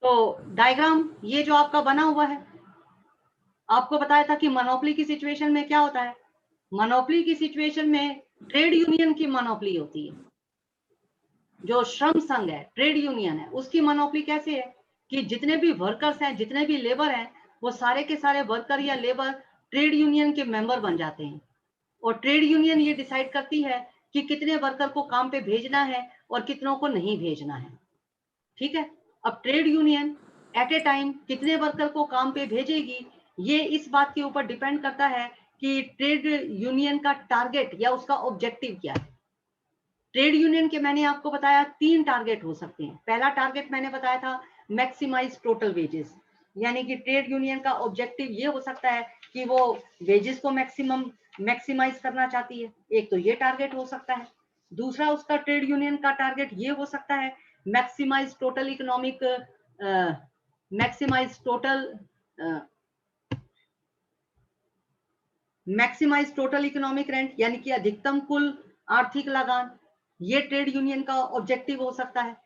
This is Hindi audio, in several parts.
तो डायग्राम ये जो आपका बना हुआ है, आपको बताया था कि मोनोपोली की सिचुएशन में क्या होता है। मोनोपोली की सिचुएशन में ट्रेड यूनियन की मोनोपोली होती है। जो श्रम संघ है, ट्रेड यूनियन है, उसकी मोनोपोली कैसे है कि जितने भी वर्कर्स हैं, जितने भी लेबर हैं, वो सारे के सारे वर्कर या लेबर ट्रेड यूनियन के मेंबर बन जाते हैं। और ट्रेड यूनियन ये डिसाइड करती है कि कितने वर्कर को काम पे भेजना है और कितनों को नहीं भेजना है। ठीक है। अब trade union at a time कितने वर्कर को काम पे भेजेगी, ये इस बात के ऊपर डिपेंड करता है कि ट्रेड यूनियन का टारगेट या उसका ऑब्जेक्टिव क्या है। ट्रेड यूनियन के मैंने आपको बताया 3 टारगेट हो सकते हैं। पहला टारगेट मैंने बताया था मैक्सिमाइज टोटल वेजेस, यानी कि ट्रेड यूनियन का ऑब्जेक्टिव ये हो सकता है कि वो वेजेस को मैक्सिमाइज करना चाहती है। एक तो ये टारगेट हो सकता है। दूसरा उसका ट्रेड यूनियन का टारगेट ये हो सकता है maximise total economic maximise total economic rent, यानी कि अधिकतम कुल आर्थिक लगान। ये ट्रेड यूनियन का ऑब्जेक्टिव हो सकता है।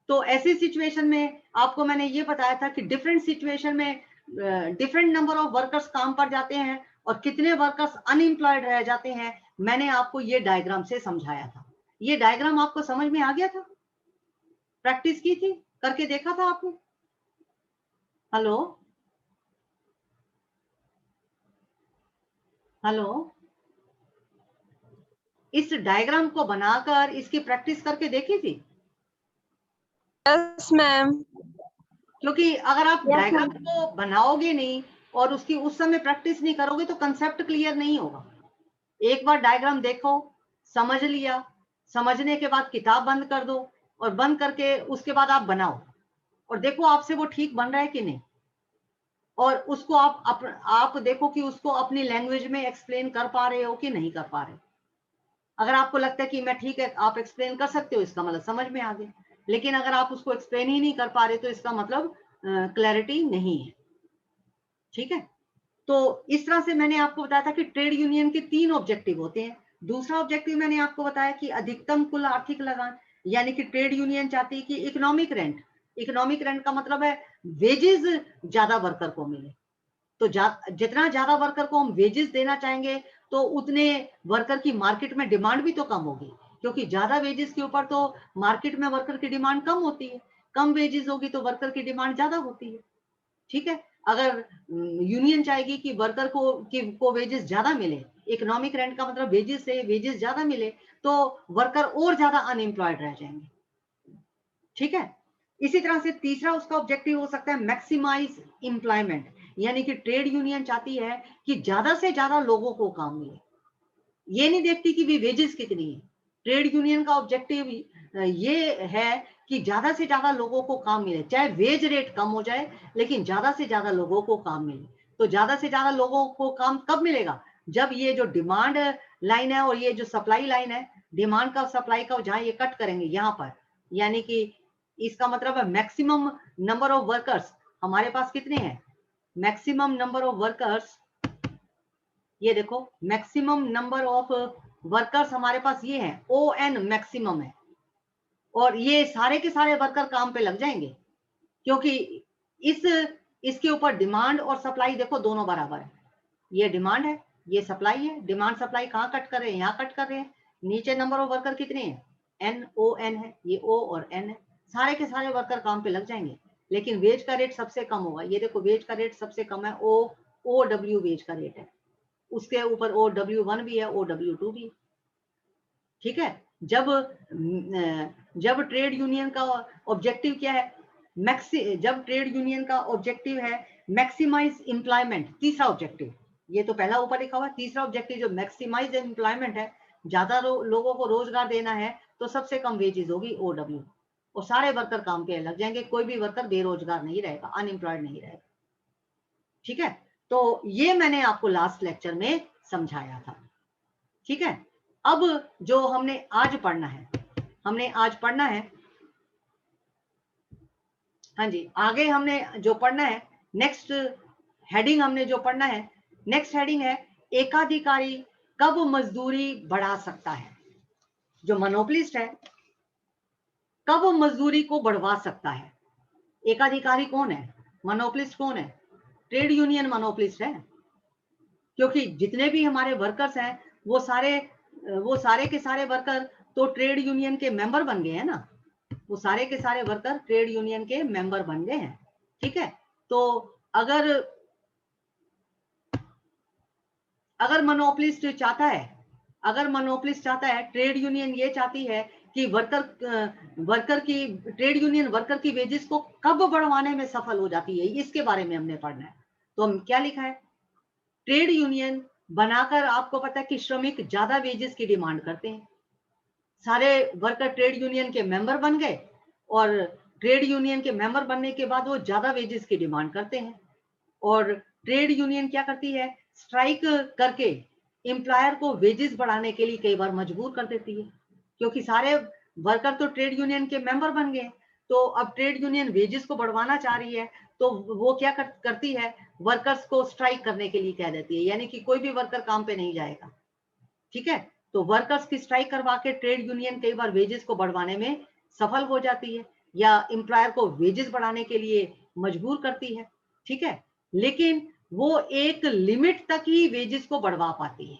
तो ऐसी सिचुएशन में आपको मैंने ये बताया था कि डिफरेंट सिचुएशन में डिफरेंट नंबर ऑफ वर्कर्स काम पर जाते हैं और कितने वर्कर्स अनएम्प्लॉयड रह जाते हैं। मैंने आपको ये डायग्राम से समझाया था। ये डायग्राम आपको समझ में आ गया था? प्रैक्टिस की थी, करके देखा था आपने? हेलो हेलो, इस डायग्राम को बनाकर इसकी प्रैक्टिस करके देखी थी? Yes ma'am. क्योंकि अगर आप Yes, डायग्राम ma'am. को बनाओगे नहीं और उसकी उस समय प्रैक्टिस नहीं करोगे तो कंसेप्ट क्लियर नहीं होगा। एक बार डायग्राम देखो, समझ लिया, समझने के बाद किताब बंद कर दो और बंद करके उसके बाद आप बनाओ और देखो आपसे वो ठीक बन रहा है कि नहीं। और उसको आप देखो कि उसको अपनी लैंग्वेज में एक्सप्लेन कर पा रहे हो कि नहीं कर पा रहे। अगर आपको लगता है कि मैं ठीक है, आप एक्सप्लेन कर सकते हो, इसका मतलब समझ में आ गया। लेकिन अगर आप उसको एक्सप्लेन ही नहीं कर पा रहे तो इसका मतलब क्लैरिटी नहीं है। ठीक है। तो इस तरह से मैंने आपको बताया था कि ट्रेड यूनियन के 3 ऑब्जेक्टिव होते हैं। दूसरा ऑब्जेक्टिव मैंने आपको बताया कि अधिकतम कुल आर्थिक लगान, यानी कि ट्रेड यूनियन चाहती है कि इकोनॉमिक रेंट का मतलब है वेजेस ज्यादा वर्कर को मिले। तो जितना ज्यादा वर्कर को हम वेजेस देना चाहेंगे तो उतने वर्कर की मार्केट में डिमांड भी तो कम होगी, क्योंकि ज्यादा वेजेस के ऊपर तो मार्केट में वर्कर की डिमांड कम होती है। कम वेजेस होगी तो वर्कर की डिमांड ज्यादा होती है। ठीक है। अगर यूनियन चाहेगी कि वर्कर को वेजेस ज्यादा मिले, इकोनॉमिक रेंट का मतलब वेजेस से वेजेस ज्यादा मिले, तो वर्कर और ज्यादा अनएम्प्लॉयड रह जाएंगे। ठीक है। इसी तरह से तीसरा उसका ऑब्जेक्टिव हो सकता है मैक्सिमाइज एम्प्लॉयमेंट, यानी कि ट्रेड यूनियन चाहती है कि ज्यादा से ज्यादा लोगों को काम मिले। ये नहीं देखती कि भी वेजेस कितनी है। ट्रेड यूनियन का ऑब्जेक्टिव ये है कि ज्यादा से ज्यादा लोगों को काम मिले, चाहे वेज रेट कम हो जाए लेकिन ज्यादा से ज्यादा लोगों को काम मिले। तो ज्यादा से ज्यादा लोगों को काम कब मिलेगा? जब ये जो डिमांड लाइन है और ये जो सप्लाई लाइन है, डिमांड का सप्लाई का जहां ये कट करेंगे यहां पर, यानी कि इसका मतलब है मैक्सिमम नंबर ऑफ वर्कर्स हमारे पास कितने हैं? मैक्सिमम नंबर ऑफ वर्कर्स, ये देखो मैक्सिमम नंबर ऑफ वर्कर्स हमारे पास ये है, ON मैक्सिमम है। और ये सारे के सारे वर्कर काम पे लग जाएंगे, क्योंकि इस इसके ऊपर डिमांड और सप्लाई देखो दोनों बराबर है। ये डिमांड है, ये सप्लाई है। डिमांड सप्लाई कहाँ कट कर रहे हैं? यहाँ कट कर रहे हैं। नीचे नंबर ऑफ वर्कर कितने हैं? NON है, ये O और N है। सारे के सारे वर्कर काम पे लग जाएंगे, लेकिन वेज का रेट सबसे कम होगा। ये देखो वेज का रेट सबसे कम है, OW वेज का रेट है। उसके ऊपर OW1 भी है, OW2 भी। ठीक है। जब ट्रेड यूनियन का ऑब्जेक्टिव क्या है? जब ट्रेड यूनियन का ऑब्जेक्टिव है मैक्सिमाइज एम्प्लॉयमेंट, तीसरा ऑब्जेक्टिव, ये तो पहला ऊपर लिखा हुआ, तीसरा ऑब्जेक्टिव जो मैक्सिमाइज एम्प्लॉयमेंट है, ज्यादा लोगों को रोजगार देना है, तो सबसे कम वेजेस होगी OW, और सारे वर्कर काम पे लग जाएंगे। कोई भी वर्कर बेरोजगार नहीं रहेगा, अनएम्प्लॉयड नहीं रहेगा। ठीक है। तो ये मैंने आपको लास्ट लेक्चर में समझाया था। ठीक है। अब जो हमने आज पढ़ना है, हाँ जी, आगे हमने जो पढ़ना है, नेक्स्ट हेडिंग हमने जो पढ़ना है, नेक्स्ट हेडिंग है एकाधिकारी कब मजदूरी बढ़ा सकता है। जो मोनोपोलिस्ट है कब मजदूरी को बढ़वा सकता है। एकाधिकारी कौन है? मोनोपोलिस्ट कौन है? ट्रेड यूनियन मोनोपोलिस्ट है, क्योंकि जितने भी हमारे वर्कर्स हैं वो सारे के सारे वर्कर तो ट्रेड यूनियन के मेंबर बन गए हैं ना, वो सारे के सारे वर्कर ट्रेड यूनियन के मेंबर बन गए हैं। ठीक है, तो अगर मोनोपोलिस्ट चाहता है, ट्रेड यूनियन ये चाहती है कि ट्रेड यूनियन वर्कर की वेजेस को कब बढ़वाने में सफल हो जाती है, इसके बारे में हमने पढ़ना है। तो हम क्या लिखा है, ट्रेड यूनियन बनाकर आपको पता है कि श्रमिक ज्यादा वेजेस की डिमांड करते हैं। सारे वर्कर ट्रेड यूनियन के मेंबर बन गए और ट्रेड यूनियन के मेंबर बनने के बाद वो ज्यादा वेजेस की डिमांड करते हैं, और ट्रेड यूनियन क्या करती है, स्ट्राइक करके एम्प्लॉयर को वेजेस बढ़ाने के लिए कई बार मजबूर कर देती है, क्योंकि सारे वर्कर तो ट्रेड यूनियन के मेंबर बन गए। तो अब ट्रेड यूनियन वेजेस को बढ़वाना चाह रही है, तो वो क्या करती है, वर्कर्स को स्ट्राइक करने के लिए कह देती है, यानी कि कोई भी वर्कर काम पे नहीं जाएगा। ठीक है, तो वर्कर्स की स्ट्राइक करवा के ट्रेड यूनियन कई बार वेजेस को बढ़वाने में सफल हो जाती है, या एम्प्लॉयर को वेजेस बढ़ाने के लिए मजबूर करती है। ठीक है, लेकिन वो एक लिमिट तक ही वेजेस को बढ़वा पाती है।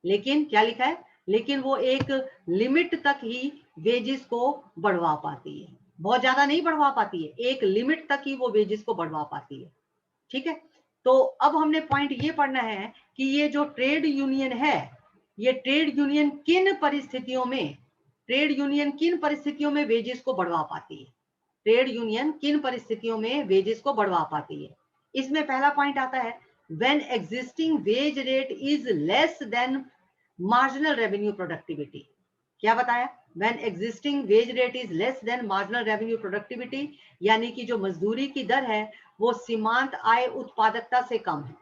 लेकिन क्या लिखा है, लेकिन वो एक लिमिट तक ही वेजेस को बढ़वा पाती है, बहुत ज्यादा नहीं बढ़वा पाती है, एक लिमिट तक ही वो वेजेस को बढ़वा पाती है। ठीक है, तो अब हमने पॉइंट ये पढ़ना है कि ये जो ट्रेड यूनियन है, ये ट्रेड यूनियन किन परिस्थितियों में वेजेस को बढ़वा पाती है, ट्रेड यूनियन किन परिस्थितियों में वेजेस को बढ़वा पाती है। इसमें पहला पॉइंट आता है, when existing wage rate is less than marginal revenue productivity. क्या बताया, when existing wage rate is less than marginal revenue productivity, यानी कि जो मजदूरी की दर है वो सीमांत आय उत्पादकता से कम है।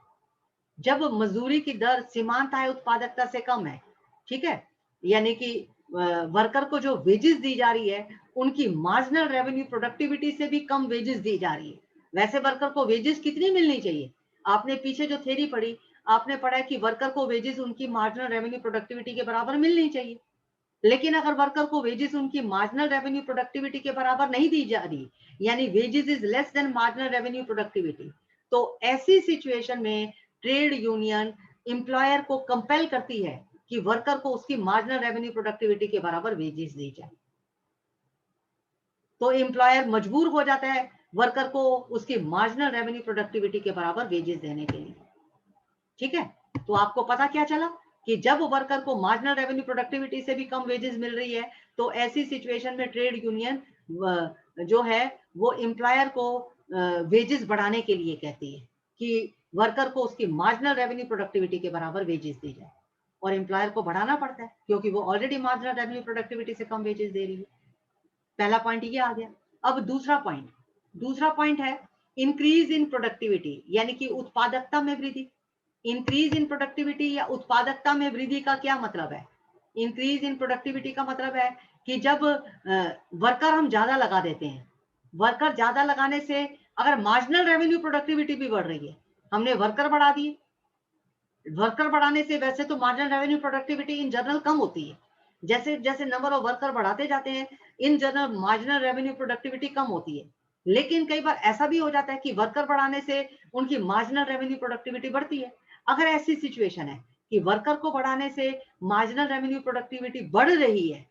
जब मजदूरी की दर सीमांत आय उत्पादकता से कम है, ठीक है, यानी कि वर्कर को जो वेजेस दी जा रही है उनकी मार्जिनल रेवेन्यू प्रोडक्टिविटी से भी कम वेजेस दी जा रही है। वैसे वर्कर को वेजेस कितनी मिलनी चाहिए, आपने पीछे जो थ्योरी पढ़ी, आपने पढ़ा है कि वर्कर को वेजेस उनकी मार्जिनल रेवेन्यू प्रोडक्टिविटी के बराबर मिलनी चाहिए। लेकिन अगर वर्कर को वेजेस उनकी मार्जिनल रेवेन्यू प्रोडक्टिविटी के बराबर नहीं दी जा रही, यानी wages is less than marginal revenue productivity, तो ऐसी सिचुएशन में ट्रेड यूनियन एम्प्लॉयर को कंपेल करती है कि वर्कर को उसकी मार्जिनल रेवेन्यू प्रोडक्टिविटी के बराबर वेजेस दी जाए। तो एम्प्लॉयर मजबूर हो जाता है वर्कर को उसकी मार्जिनल रेवेन्यू प्रोडक्टिविटी के बराबर वेजेस देने के लिए। ठीक है, तो आपको पता क्या चला कि जब वर्कर को मार्जिनल रेवेन्यू प्रोडक्टिविटी से भी कम वेजेस मिल रही है, तो ऐसी सिचुएशन में ट्रेड यूनियन जो है वो एम्प्लॉयर को वेजेस बढ़ाने के लिए कहती है कि वर्कर को उसकी मार्जिनल रेवेन्यू प्रोडक्टिविटी के बराबर वेजेस दी जाए, और एम्प्लॉयर को बढ़ाना पड़ता है क्योंकि वो ऑलरेडी मार्जिनल रेवेन्यू प्रोडक्टिविटी से कम वेजेस दे रही है। पहला पॉइंट ये आ गया। अब दूसरा पॉइंट है इंक्रीज इन प्रोडक्टिविटी, यानी कि उत्पादकता में वृद्धि। इंक्रीज इन प्रोडक्टिविटी या उत्पादकता में वृद्धि का क्या मतलब है, इंक्रीज इन प्रोडक्टिविटी का मतलब है कि जब वर्कर हम ज्यादा लगा देते हैं, वर्कर ज्यादा लगाने से अगर मार्जिनल रेवेन्यू प्रोडक्टिविटी भी बढ़ रही है, हमने वर्कर बढ़ा दिए, वर्कर बढ़ाने से वैसे तो marginal revenue productivity in general कम होती है, जैसे जैसे नंबर ऑफ वर्कर बढ़ाते जाते हैं in general marginal revenue productivity कम होती है। लेकिन कई बार ऐसा भी हो जाता है कि वर्कर बढ़ाने से उनकी मार्जिनल रेवेन्यू प्रोडक्टिविटी बढ़ती है। अगर ऐसी सिचुएशन है कि वर्कर को बढ़ाने से मार्जिनल रेवेन्यू प्रोडक्टिविटी बढ़ रही है,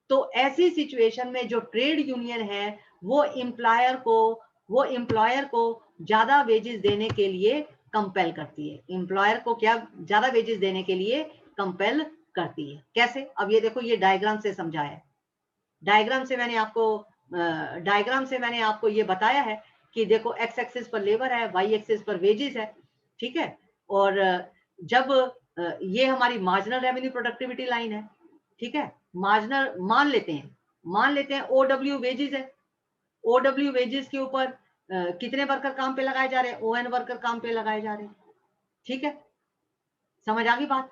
तो ऐसी सिचुएशन में जो ट्रेड यूनियन है वो एम्प्लॉयर को ज्यादा वेजेस देने के लिए कंपेल करती है, एम्प्लॉयर को क्या ज्यादा वेजेस देने के लिए कंपेल करती है। कैसे, अब ये देखो, ये डायग्राम से समझाया है, डायग्राम से मैंने आपको ये बताया है कि देखो एक्स एक्सिस पर लेबर है, वाई एक्सिस पर वेजेस है। ठीक है, और जब ये हमारी मार्जिनल रेवेन्यू प्रोडक्टिविटी लाइन है, ठीक है, मार्जिनल मान लेते हैं ओडब्ल्यू वेजेस है, ओडब्ल्यू वेजेस के ऊपर कितने वर्कर काम पे लगाए जा रहे हैं, ओएन वर्कर काम पे लगाए जा रहे हैं। ठीक है, समझ आ गई बात।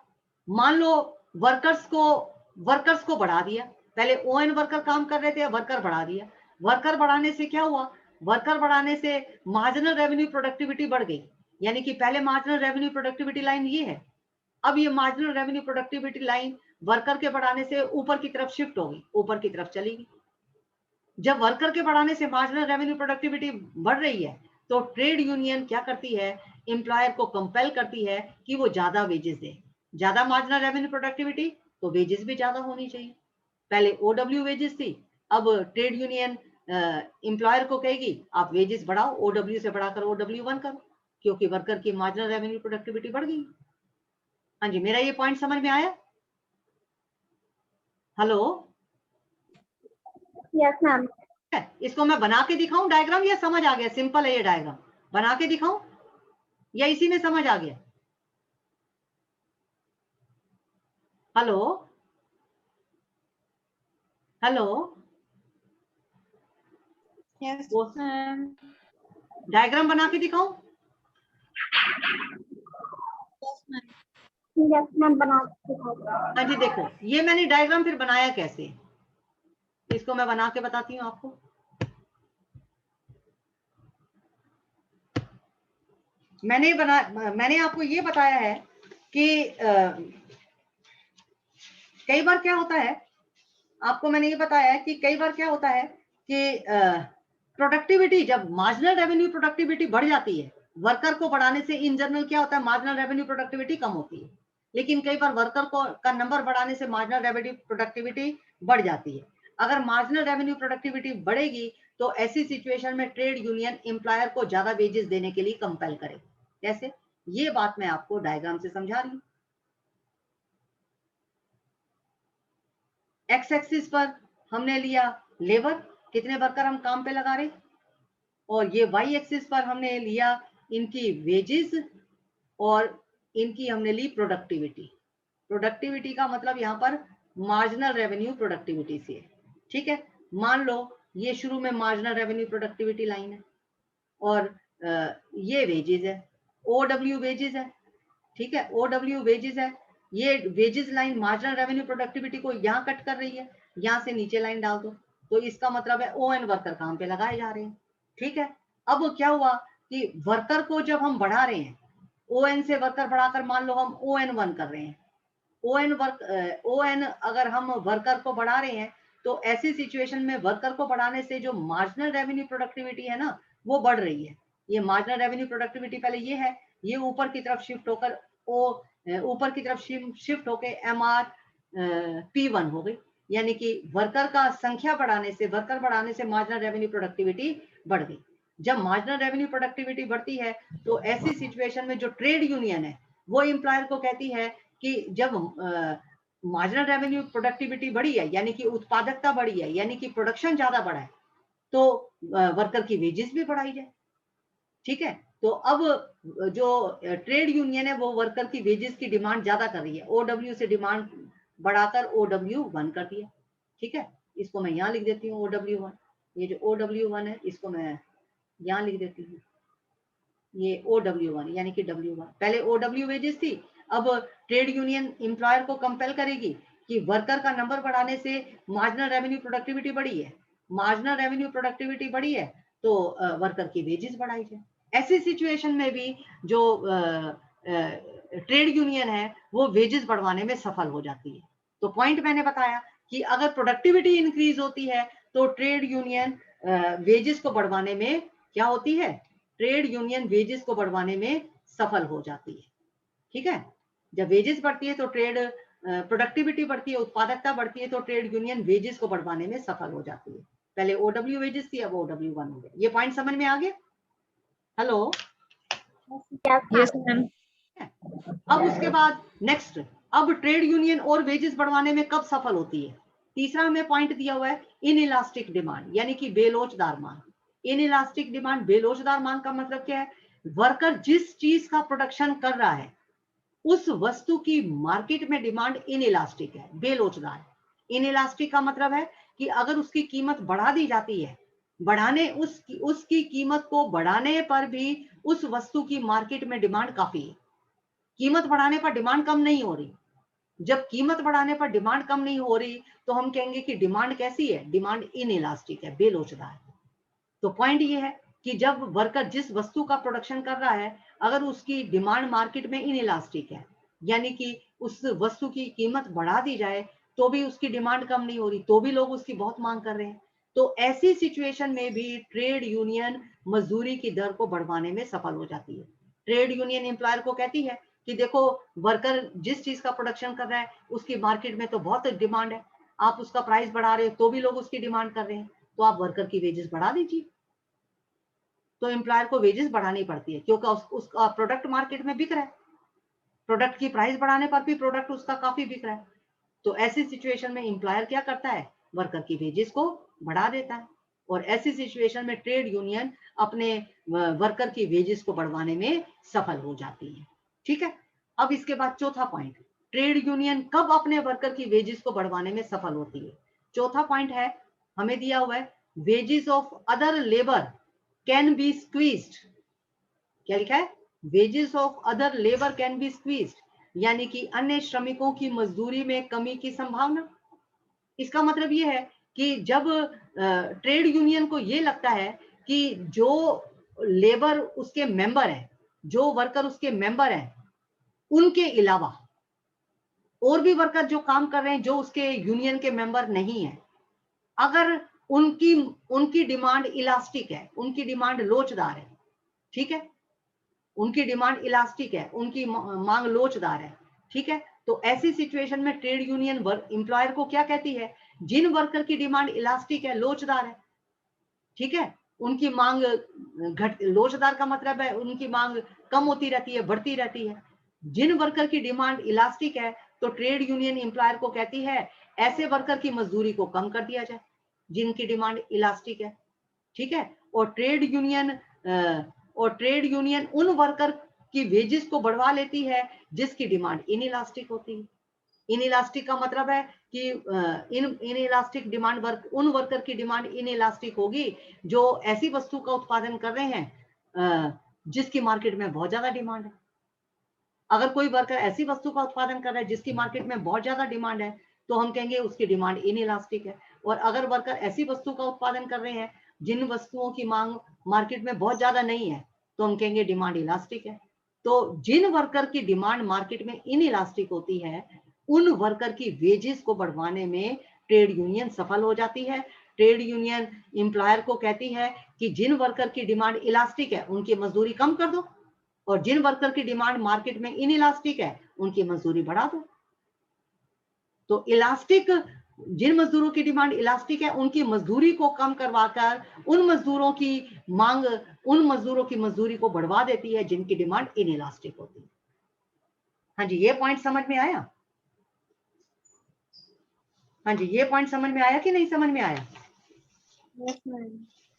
मान लो वर्कर्स को बढ़ा दिया, पहले ओएन वर्कर काम कर रहे थे, वर्कर बढ़ा दिया, वर्कर बढ़ाने से क्या हुआ, वर्कर बढ़ाने से मार्जिनल रेवेन्यू प्रोडक्टिविटी बढ़ गई, यानी कि पहले मार्जिनल रेवेन्यू प्रोडक्टिविटी लाइन ये है, अब ये marginal revenue productivity line worker के बढ़ाने से ऊपर की तरफ शिफ्ट होगी, ऊपर की तरफ चलेगी। जब वर्कर के बढ़ाने से मार्जिनल रेवेन्यू प्रोडक्टिविटी बढ़ रही है तो ट्रेड यूनियन क्या करती है, एम्प्लॉयर को कंपेल करती है कि वो ज्यादा वेजेस दे। ज्यादा मार्जिनल रेवेन्यू प्रोडक्टिविटी तो वेजेस भी ज्यादा होनी चाहिए। पहले ओडब्ल्यू वेजेस थी, अब ट्रेड यूनियन एम्प्लॉयर को कहेगी आप वेजेस बढ़ाओ, ओडब्ल्यू से बढ़ाकर OW1 करो, क्योंकि वर्कर की मार्जिनल रेवेन्यू प्रोडक्टिविटी बढ़ गई। हाँ जी, मेरा ये पॉइंट समझ में आया? हेलो? Yes ma'am. इसको मैं बना के दिखाऊं डायग्राम, या समझ आ गया? सिंपल है ये डायग्राम, बना के दिखाऊं या इसी में समझ आ गया? हेलो? हेलो? यस वो मैम। डायग्राम बना के दिखाऊं? यस मैम, बना के दिखाओ। हाँ जी, देखो ये मैंने डायग्राम फिर बनाया कैसे, इसको मैं बना के बताती हूँ आपको। मैंने आपको ये बताया है कि कई बार क्या होता है, आपको मैंने ये बताया है कि कई बार क्या होता है कि प्रोडक्टिविटी, जब मार्जिनल रेवेन्यू प्रोडक्टिविटी बढ़ जाती है, वर्कर को बढ़ाने से इन जनरल क्या होता है, मार्जिनल रेवेन्यू प्रोडक्टिविटी कम होती है। लेकिन कई बार वर्कर को का नंबर बढ़ाने से मार्जिनल रेवेन्यू प्रोडक्टिविटी बढ़ जाती है। अगर मार्जिनल रेवेन्यू प्रोडक्टिविटी बढ़ेगी तो ऐसी सिचुएशन में ट्रेड यूनियन एम्प्लॉयर को ज्यादा वेजेस देने के लिए कंपेल करेगी। कैसे, ये बात मैं आपको डायग्राम से समझा रही हूँ। एक्स एक्सिस पर हमने लिया लेबर, कितने वर्कर हम काम पे लगा रहे, और ये वाई एक्सिस पर हमने लिया इनकी वेजेस, और इनकी हमने ली प्रोडक्टिविटी। प्रोडक्टिविटी का मतलब यहाँ पर मार्जिनल रेवेन्यू प्रोडक्टिविटी से है। ठीक है, मान लो ये शुरू में मार्जिनल रेवेन्यू प्रोडक्टिविटी लाइन है, और ये वेजेस है, OW वेजेस है। ठीक है, OW वेजेस है, ये wages line marginal revenue productivity को यहाँ कट कर रही है, यहाँ से नीचे लाइन डाल दो, तो इसका मतलब है ON वर्कर काम पे लगाए जा रहे हैं। ठीक है, अब क्या हुआ कि वर्कर को जब हम बढ़ा रहे हैं, ON से वर्कर बढ़ाकर मान लो हम ON1 कर रहे हैं, ON अगर हम वर्कर को बढ़ा रहे हैं तो ऐसी सिचुएशन में वर्कर को बढ़ाने से जो मार्जिनल रेवेन्यू प्रोडक्टिविटी है ना, वो बढ़ रही है। ये मार्जिनल रेवेन्यू प्रोडक्टिविटी पहले ये है, ये ऊपर की तरफ शिफ्ट होकर ऊपर की तरफ शिफ्ट होकर MR P1 हो गई, यानी कि वर्कर का संख्या बढ़ाने से, वर्कर बढ़ाने से मार्जिनल रेवेन्यू प्रोडक्टिविटी बढ़ गई। जब मार्जिनल रेवेन्यू प्रोडक्टिविटी बढ़ती है तो ऐसी सिचुएशन में जो ट्रेड यूनियन है वो एम्प्लॉयर को कहती है कि जब मार्जिनल रेवेन्यू प्रोडक्टिविटी बढ़ी है, यानी कि उत्पादकता बढ़ी है, यानी कि प्रोडक्शन ज्यादा बढ़ा है, तो वर्कर की वेजेस भी बढ़ाई जाए। ठीक है, तो अब जो ट्रेड यूनियन है वो वर्कर की वेजेस की डिमांड ज्यादा कर रही है, OW से डिमांड बढ़ाकर OW1 कर दिया। ठीक है, इसको मैं यहाँ लिख देती हूँ OW1, ये जो OW1 है इसको मैं यहाँ लिख देती हूँ, ये OW1 यानी कि W1। पहले OW वेजेस थी, अब ट्रेड यूनियन एम्प्लॉयर को कंपेल करेगी कि वर्कर का नंबर बढ़ाने से मार्जिनल रेवेन्यू प्रोडक्टिविटी बढ़ी है, मार्जिनल रेवेन्यू प्रोडक्टिविटी बढ़ी है तो वर्कर की वेजेस बढ़ाई जाए। ऐसी सिचुएशन में भी जो ट्रेड यूनियन है वो वेजेस बढ़वाने में सफल हो जाती है। तो पॉइंट मैंने बताया कि अगर प्रोडक्टिविटी इंक्रीज होती है तो ट्रेड यूनियन वेजेस को बढ़वाने में क्या होती है, ट्रेड यूनियन वेजेस को बढ़वाने में सफल हो जाती है। ठीक है, जब वेजेस बढ़ती है तो ट्रेड प्रोडक्टिविटी बढ़ती है, उत्पादकता बढ़ती है, तो ट्रेड यूनियन वेजेस को बढ़वाने में सफल हो जाती है। पहले OW वेजेस थी, अब OW1 हो गया। ये पॉइंट समझ में आ गया? हेलो? Yes ma'am. अब उसके बाद नेक्स्ट, अब ट्रेड यूनियन और वेजेस बढ़वाने में कब सफल होती है? तीसरा हमें पॉइंट दिया हुआ है इनइलास्टिक डिमांड, यानी कि बेलोचदार मांग। इनइलास्टिक डिमांड, बेलोचदार मांग का मतलब क्या है, वर्कर जिस चीज का प्रोडक्शन कर रहा है उस वस्तु की मार्केट में डिमांड इनइलास्टिक है, बेलोचदार। इनइलास्टिक का मतलब है कि अगर उसकी कीमत बढ़ा दी जाती है, बढ़ाने उसकी कीमत को बढ़ाने पर भी उस वस्तु की मार्केट में डिमांड काफी है, कीमत बढ़ाने पर डिमांड कम नहीं हो रही। जब कीमत बढ़ाने पर डिमांड कम नहीं हो रही तो हम कहेंगे कि डिमांड कैसी है, डिमांड इनइलास्टिक है, बेलोचदार। तो पॉइंट ये है कि जब वर्कर जिस वस्तु का प्रोडक्शन कर रहा है अगर उसकी डिमांड मार्केट में इनइलास्टिक है, यानी कि उस वस्तु की कीमत बढ़ा दी जाए तो भी उसकी डिमांड कम नहीं हो रही, तो भी लोग उसकी बहुत मांग कर रहे हैं, तो ऐसी सिचुएशन में भी ट्रेड यूनियन मजदूरी की दर को बढ़वाने में सफल हो जाती है। ट्रेड यूनियन एम्प्लॉयर को कहती है कि देखो वर्कर जिस चीज का प्रोडक्शन कर रहा है उसकी मार्केट में तो बहुत डिमांड है, आप उसका प्राइस बढ़ा रहे हो तो भी लोग उसकी डिमांड कर रहे हैं, तो आप वर्कर की वेजेस बढ़ा दीजिए। तो एम्प्लॉयर को वेजेस बढ़ानी पड़ती है क्योंकि उसका प्रोडक्ट मार्केट में बिक रहा है, प्रोडक्ट की प्राइस बढ़ाने पर भी प्रोडक्ट उसका काफी बिक रहा है। तो ऐसी सिचुएशन में एम्प्लॉयर क्या करता है, वर्कर की वेजेस को बढ़ा देता है। और ऐसी सिचुएशन में ट्रेड यूनियन अपने वर्कर की वेजेस को बढ़वाने में सफल हो जाती है। ठीक है, अब इसके बाद चौथा पॉइंट, ट्रेड यूनियन कब अपने वर्कर की वेजेस को बढ़वाने में सफल होती है। चौथा पॉइंट है, हमें दिया हुआ है, wages of other labour can be squeezed. क्या लिखा है, wages of other labour can be squeezed, यानी कि अन्य श्रमिकों की मजदूरी में कमी की संभावना। इसका मतलब ये है कि जब ट्रेड यूनियन को ये लगता है कि जो लेबर उसके मेंबर है, जो वर्कर उसके मेंबर है, उनके अलावा और भी वर्कर जो काम कर रहे हैं जो उसके यूनियन के मेंबर नहीं है, अगर उनकी डिमांड इलास्टिक है, उनकी डिमांड लोचदार है, ठीक है, उनकी डिमांड इलास्टिक है, उनकी मांग लोचदार है, ठीक है, तो ऐसी सिचुएशन में ट्रेड यूनियन एम्प्लॉयर को क्या कहती है, जिन वर्कर की डिमांड इलास्टिक है, लोचदार है, ठीक है, उनकी मांग लोचदार का मतलब है उनकी मांग कम होती रहती है, बढ़ती रहती है। जिन वर्कर की डिमांड इलास्टिक है तो ट्रेड यूनियन एम्प्लॉयर को कहती है ऐसे वर्कर की मजदूरी को कम कर दिया जाए जिनकी डिमांड इलास्टिक है, ठीक है, और ट्रेड यूनियन उन वर्कर की वेजेस को बढ़वा लेती है जिसकी डिमांड इनइलास्टिक होती है। इनइलास्टिक का मतलब है कि इनइलास्टिक डिमांड उन वर्कर की डिमांड इनइलास्टिक होगी जो ऐसी वस्तु का उत्पादन कर रहे हैं जिसकी मार्केट में बहुत ज्यादा डिमांड है। अगर कोई वर्कर ऐसी वस्तु का उत्पादन कर रहा है जिसकी मार्केट में बहुत ज्यादा डिमांड है तो हम कहेंगे उसकी डिमांड इनइलास्टिक है। और अगर वर्कर ऐसी वस्तु का उत्पादन कर रहे हैं जिन वस्तुओं की मांग मार्केट में बहुत ज्यादा नहीं है तो हम कहेंगे डिमांड इलास्टिक है। तो जिन वर्कर की डिमांड मार्केट में इनइलास्टिक होती है उन वर्कर की वेजेस को बढ़वाने में ट्रेड यूनियन सफल हो जाती है। ट्रेड यूनियन एम्प्लॉयर को कहती है कि जिन वर्कर की डिमांड इलास्टिक है उनकी मजदूरी कम कर दो और जिन वर्कर की डिमांड मार्केट में इनइलास्टिक है उनकी मजदूरी बढ़ा दो। तो इलास्टिक, जिन मजदूरों की डिमांड इलास्टिक है उनकी मजदूरी को कम करवाकर उन मजदूरों की मांग, उन मजदूरों की मजदूरी को बढ़वा देती है जिनकी डिमांड इनइलास्टिक होती है। हाँ जी, ये पॉइंट समझ में आया? हाँ जी, ये पॉइंट समझ में आया कि नहीं समझ में आया? Yes, ma'am.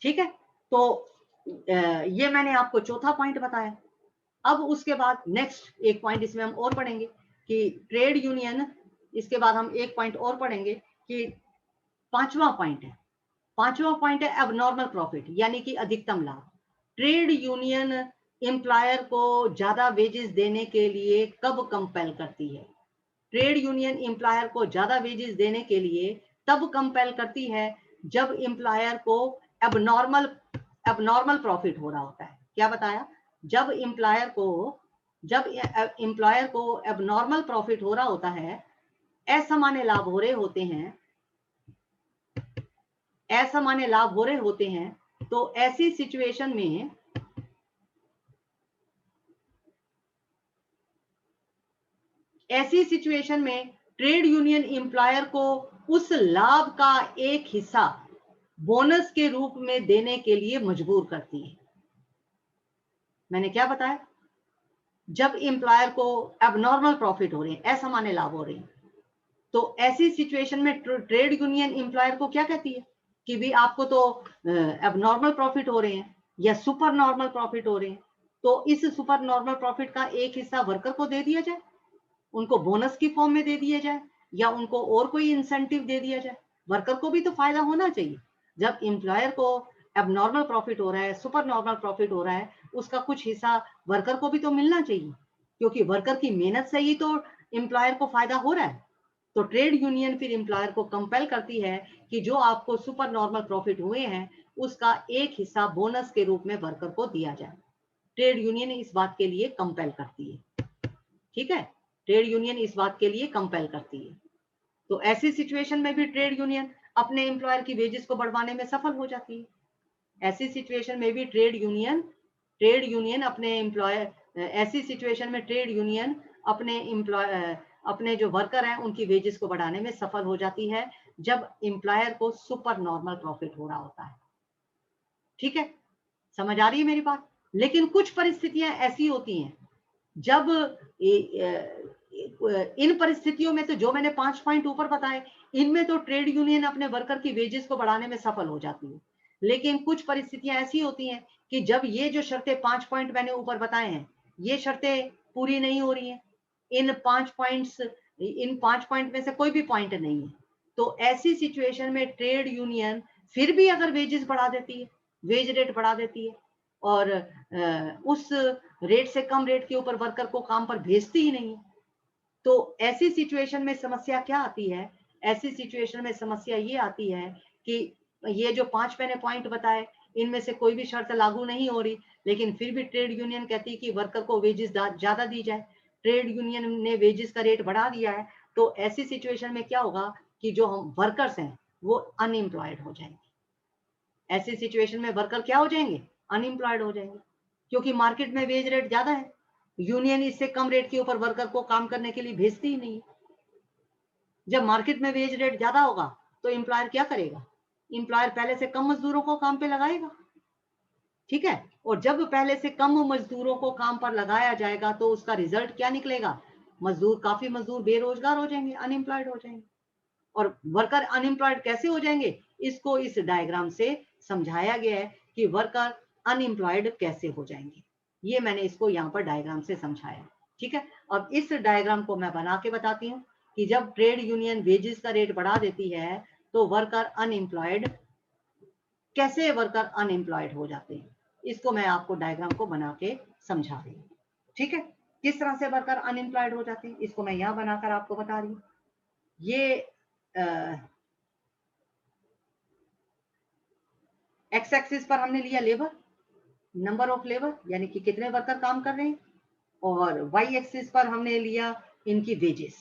ठीक है, तो ये मैंने आपको चौथा पॉइंट बताया। अब उसके बाद नेक्स्ट एक पॉइंट इसमें हम और पढ़ेंगे कि ट्रेड यूनियन, इसके बाद हम एक पॉइंट और पढ़ेंगे कि पांचवा पॉइंट है एबनॉर्मल प्रॉफिट, यानी कि अधिकतम लाभ। ट्रेड यूनियन एम्प्लॉयर को ज्यादा वेजेस देने के लिए कब कंपेल करती है? ट्रेड यूनियन एम्प्लॉयर को ज्यादा वेजेस देने के लिए तब कंपेल करती है जब एम्प्लॉयर को एबनॉर्मल प्रॉफिट हो रहा होता है। क्या बताया? जब एम्प्लॉयर को एबनॉर्मल प्रॉफिट हो रहा होता है, असामान्य लाभ हो रहे होते हैं, तो ऐसी सिचुएशन में ट्रेड यूनियन एम्प्लॉयर को उस लाभ का एक हिस्सा बोनस के रूप में देने के लिए मजबूर करती है। मैंने क्या बताया? जब एम्प्लॉयर को एबनॉर्मल प्रॉफिट हो रहे हैं, असामान्य लाभ हो रहे हैं, तो ऐसी सिचुएशन में ट्रेड यूनियन एम्प्लॉयर को क्या कहती है कि भी आपको तो एबनॉर्मल प्रॉफिट हो रहे हैं या सुपर नॉर्मल प्रॉफिट हो रहे हैं, तो इस सुपर नॉर्मल प्रॉफिट का एक हिस्सा वर्कर को दे दिया जाए, उनको बोनस की फॉर्म में दे दिया जाए या उनको और कोई इंसेंटिव दे दिया जाए। वर्कर को भी तो फायदा होना चाहिए। जब एम्प्लॉयर को एबनॉर्मल प्रॉफिट हो रहा है, सुपर नॉर्मल प्रॉफिट हो रहा है, उसका कुछ हिस्सा वर्कर को भी तो मिलना चाहिए, क्योंकि वर्कर की मेहनत से ही तो एम्प्लॉयर को फायदा हो रहा है। तो ट्रेड यूनियन फिर एम्प्लॉयर को कंपेल करती है कि जो आपको सुपर नॉर्मल प्रॉफिट हुए हैं उसका एक हिस्सा बोनस के रूप में वर्कर को दिया जाए। ट्रेड यूनियन इस बात के लिए कंपेल करती है। ठीक है, ट्रेड यूनियन इस बात के लिए कंपेल करती है। तो ऐसी सिचुएशन में भी ट्रेड यूनियन अपने एम्प्लॉयर की वेजेस को बढ़वाने में सफल हो जाती है। ऐसी सिचुएशन में भी ट्रेड यूनियन अपने एम्प्लॉयर ऐसी सिचुएशन में ट्रेड यूनियन अपने जो वर्कर हैं उनकी वेजेस को बढ़ाने में सफल हो जाती है, जब एम्प्लॉयर को सुपर नॉर्मल प्रॉफिट हो रहा होता है। ठीक है, समझ आ रही है मेरी बात? लेकिन कुछ परिस्थितियां ऐसी होती हैं जब इन परिस्थितियों में तो जो मैंने 5 पॉइंट ऊपर बताए, इनमें तो ट्रेड यूनियन अपने वर्कर की वेजेस को बढ़ाने में सफल हो जाती है। लेकिन कुछ परिस्थितियां ऐसी होती हैं कि जब ये जो शर्तें 5 पॉइंट मैंने ऊपर बताए हैं, ये शर्तें पूरी नहीं हो रही हैं, इन 5 पॉइंट में से कोई भी पॉइंट नहीं है, तो ऐसी सिचुएशन में ट्रेड यूनियन फिर भी अगर वेजेस बढ़ा देती है, वेज रेट बढ़ा देती है, और उस रेट से कम रेट के ऊपर वर्कर को काम पर भेजती ही नहीं है, तो ऐसी सिचुएशन में समस्या क्या आती है? ऐसी सिचुएशन में समस्या ये आती है कि ये जो 5 मैंने पॉइंट बताए, इनमें से कोई भी शर्त लागू नहीं हो रही, लेकिन फिर भी ट्रेड यूनियन कहती है कि वर्कर को वेजेस ज्यादा दी जाए। ट्रेड यूनियन ने वेजेस का रेट बढ़ा दिया है, तो ऐसी सिचुएशन में क्या होगा कि जो हम वर्कर्स हैं वो अनएम्प्लॉयड हो जाएंगे। ऐसी सिचुएशन में वर्कर क्या हो जाएंगे? अनएम्प्लॉयड हो जाएंगे, क्योंकि मार्केट में वेज रेट ज्यादा है, यूनियन इससे कम रेट के ऊपर वर्कर को काम करने के लिए भेजती ही नहीं। जब मार्केट में वेज रेट ज्यादा होगा तो एम्प्लॉयर क्या करेगा? एम्प्लॉयर पहले से कम मजदूरों को काम पे लगाएगा। ठीक है, और जब पहले से कम मजदूरों को काम पर लगाया जाएगा तो उसका रिजल्ट क्या निकलेगा? काफी मजदूर बेरोजगार हो जाएंगे, अनएम्प्लॉयड हो जाएंगे। और वर्कर अनएम्प्लॉयड कैसे हो जाएंगे? इसको इस डायग्राम से समझाया गया है कि वर्कर अनएम्प्लॉयड कैसे हो जाएंगे। ये मैंने इसको यहाँ पर डायग्राम से समझाया। ठीक है, अब इस डायग्राम को मैं बना के बताती हूँ कि जब ट्रेड यूनियन वेजेस का रेट बढ़ा देती है तो वर्कर अनएम्प्लॉयड कैसे हो जाते हैं, इसको मैं आपको डायग्राम को बना के समझा रही हूँ। ठीक है, किस तरह से वर्कर अनएम्प्लॉयड हो जाते हैं इसको मैं यहाँ बनाकर आपको बता रही हूँ। ये एक्स एक्सिस पर हमने लिया लेबर, नंबर ऑफ लेबर, यानी कि कितने वर्कर काम कर रहे हैं, और वाई एक्सिस पर हमने लिया इनकी वेजेस,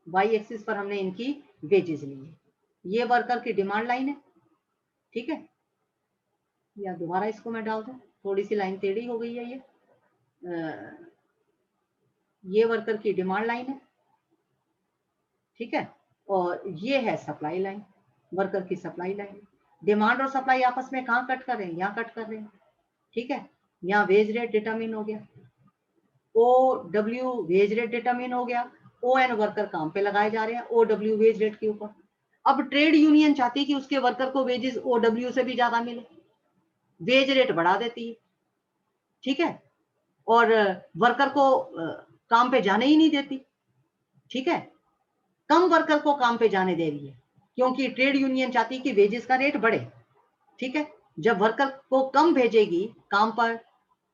वाई एक्सिस पर हमने इनकी वेजेस लिए। ये वर्कर की डिमांड लाइन है। ठीक है, या दोबारा इसको मैं डाल दूं, थोड़ी सी लाइन टेढ़ी हो गई है। ये वर्कर की डिमांड लाइन है। ठीक है, और ये है सप्लाई लाइन, वर्कर की सप्लाई लाइन। डिमांड और सप्लाई आपस में कहाँ कट कर रहे हैं? यहाँ कट कर रहे हैं। ठीक है, यहाँ वेज रेट डिटरमिन हो गया, O W wage rate determine हो गया, ओ एन वर्कर काम पे लगाए जा रहे हैं ओ डब्ल्यू वेज रेट के ऊपर। अब ट्रेड यूनियन चाहती है कि उसके वर्कर को वेजेस ओ डब्ल्यू से भी ज्यादा मिले, वेज रेट बढ़ा देती है। ठीक है, और वर्कर को काम पे जाने ही नहीं देती। ठीक है, कम वर्कर को काम पे जाने दे रही है, क्योंकि ट्रेड यूनियन चाहती है कि वेजेस का रेट बढ़े। ठीक है, जब वर्कर को कम भेजेगी काम पर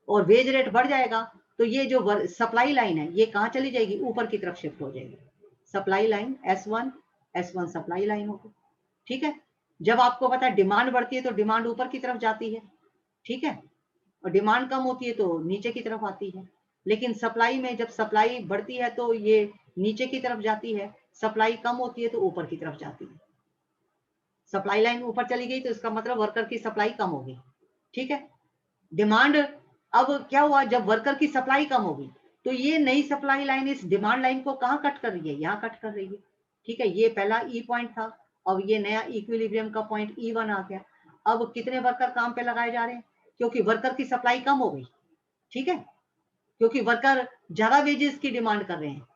और वेज रेट बढ़ जाएगा, तो ये जो सप्लाई लाइन है ये कहाँ चली जाएगी? ऊपर की तरफ शिफ्ट हो जाएगी। Supply line S1 supply line होगी। ठीक है, जब आपको पता है डिमांड बढ़ती है तो डिमांड ऊपर की तरफ जाती है। ठीक है, और डिमांड कम होती है तो नीचे की तरफ आती है। लेकिन सप्लाई में जब सप्लाई बढ़ती है तो ये नीचे की तरफ जाती है, सप्लाई कम होती है तो ऊपर की तरफ जाती है। सप्लाई लाइन ऊपर चली गई तो इसका मतलब वर्कर की सप्लाई कम होगी। ठीक है, डिमांड, अब क्या हुआ जब वर्कर की सप्लाई कम होगी तो ये नई सप्लाई लाइन इस डिमांड लाइन को कहाँ कट कर रही है? यहाँ कट कर रही है। ठीक है, ये पहला ई पॉइंट था, अब ये नया इक्विलिब्रियम का पॉइंट E1 आ गया। अब कितने वर्कर काम पे लगाए जा रहे हैं? क्योंकि वर्कर की सप्लाई कम हो गई। ठीक है, क्योंकि वर्कर ज्यादा वेजेस की डिमांड कर रहे हैं,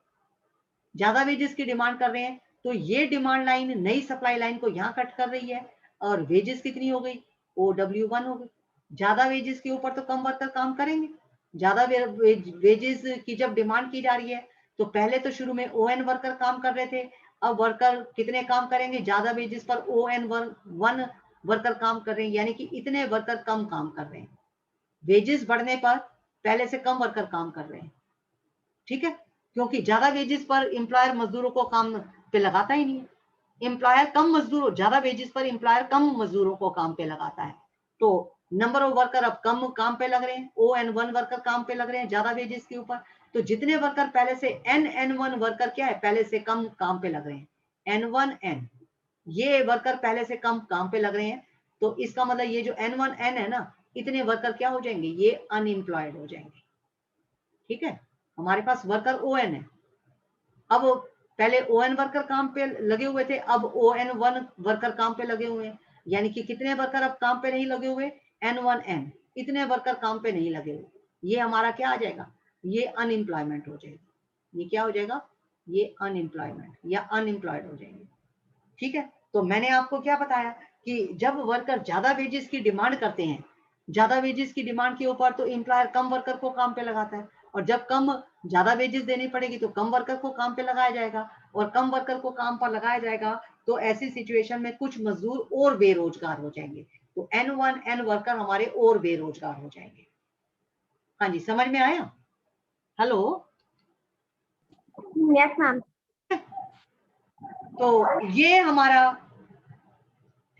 ज्यादा वेजेस की डिमांड कर रहे हैं, तो ये डिमांड लाइन नई सप्लाई लाइन को यहाँ कट कर रही है, और वेजेस कितनी हो गई? OW1 हो गई। ज्यादा वेजेस के ऊपर तो कम वर्कर काम करेंगे। ज्यादा वेजेस की जब डिमांड की जा रही है तो पहले तो शुरू में ON वर्कर काम कर रहे थे, अब वर्कर कितने काम करेंगे? ज्यादा वेजेस पर ON1 वर्कर काम कर रहे हैं, यानी कि इतने वर्कर कम काम कर रहे हैं। वेजेस बढ़ने पर पहले से कम वर्कर काम कर रहे हैं। ठीक है, क्योंकि ज्यादा वेजेस पर एम्प्लॉयर मजदूरों को काम पे लगाता ही नहीं है। एम्प्लॉयर कम मजदूरों, ज्यादा वेजेस पर एम्प्लॉयर कम मजदूरों को काम पे लगाता है, तो नंबर ऑफ वर्कर अब कम काम पे लग रहे हैं। ON1 वर्कर काम पे लग रहे हैं ज्यादा वेजेस के ऊपर, तो जितने वर्कर पहले से NN1 वर्कर क्या है? पहले से कम काम पे लग रहे हैं, N1N। ये वर्कर पहले से कम काम पे लग रहे हैं, तो इसका मतलब ये जो N1 N है ना, इतने वर्कर क्या हो जाएंगे, ये अनएम्प्लॉयड हो जाएंगे। ठीक है, हमारे पास वर्कर ON है। अब पहले ON वर्कर काम पे लगे हुए थे, अब ON1 वर्कर काम पे लगे हुए हैं, यानी कि कितने वर्कर अब काम पे नहीं लगे हुए, N1 N, इतने वर्कर काम पे नहीं लगे हुए। ये हमारा क्या आ जाएगा, ये अनएम्प्लॉयमेंट हो जाएगा। ये क्या हो जाएगा, ये अनएम्प्लॉयमेंट या अनएम्प्लॉयड हो जाएंगे। ठीक है, तो मैंने आपको क्या बताया कि जब वर्कर ज्यादा वेजेस की डिमांड करते हैं, ज्यादा वेजेस की डिमांड के ऊपर तो एम्प्लॉयर कम वर्कर को काम पे लगाता है, और जब कम ज्यादा वेजेस देनी पड़ेगी तो कम वर्कर को काम पे लगाया जाएगा, और कम वर्कर को काम पर लगाया जाएगा तो ऐसी सिचुएशन में कुछ मजदूर और बेरोजगार हो जाएंगे। तो N1 N वर्कर हमारे और बेरोजगार हो जाएंगे। हाँ जी, समझ में आया? हेलो? Yes ma'am. तो ये हमारा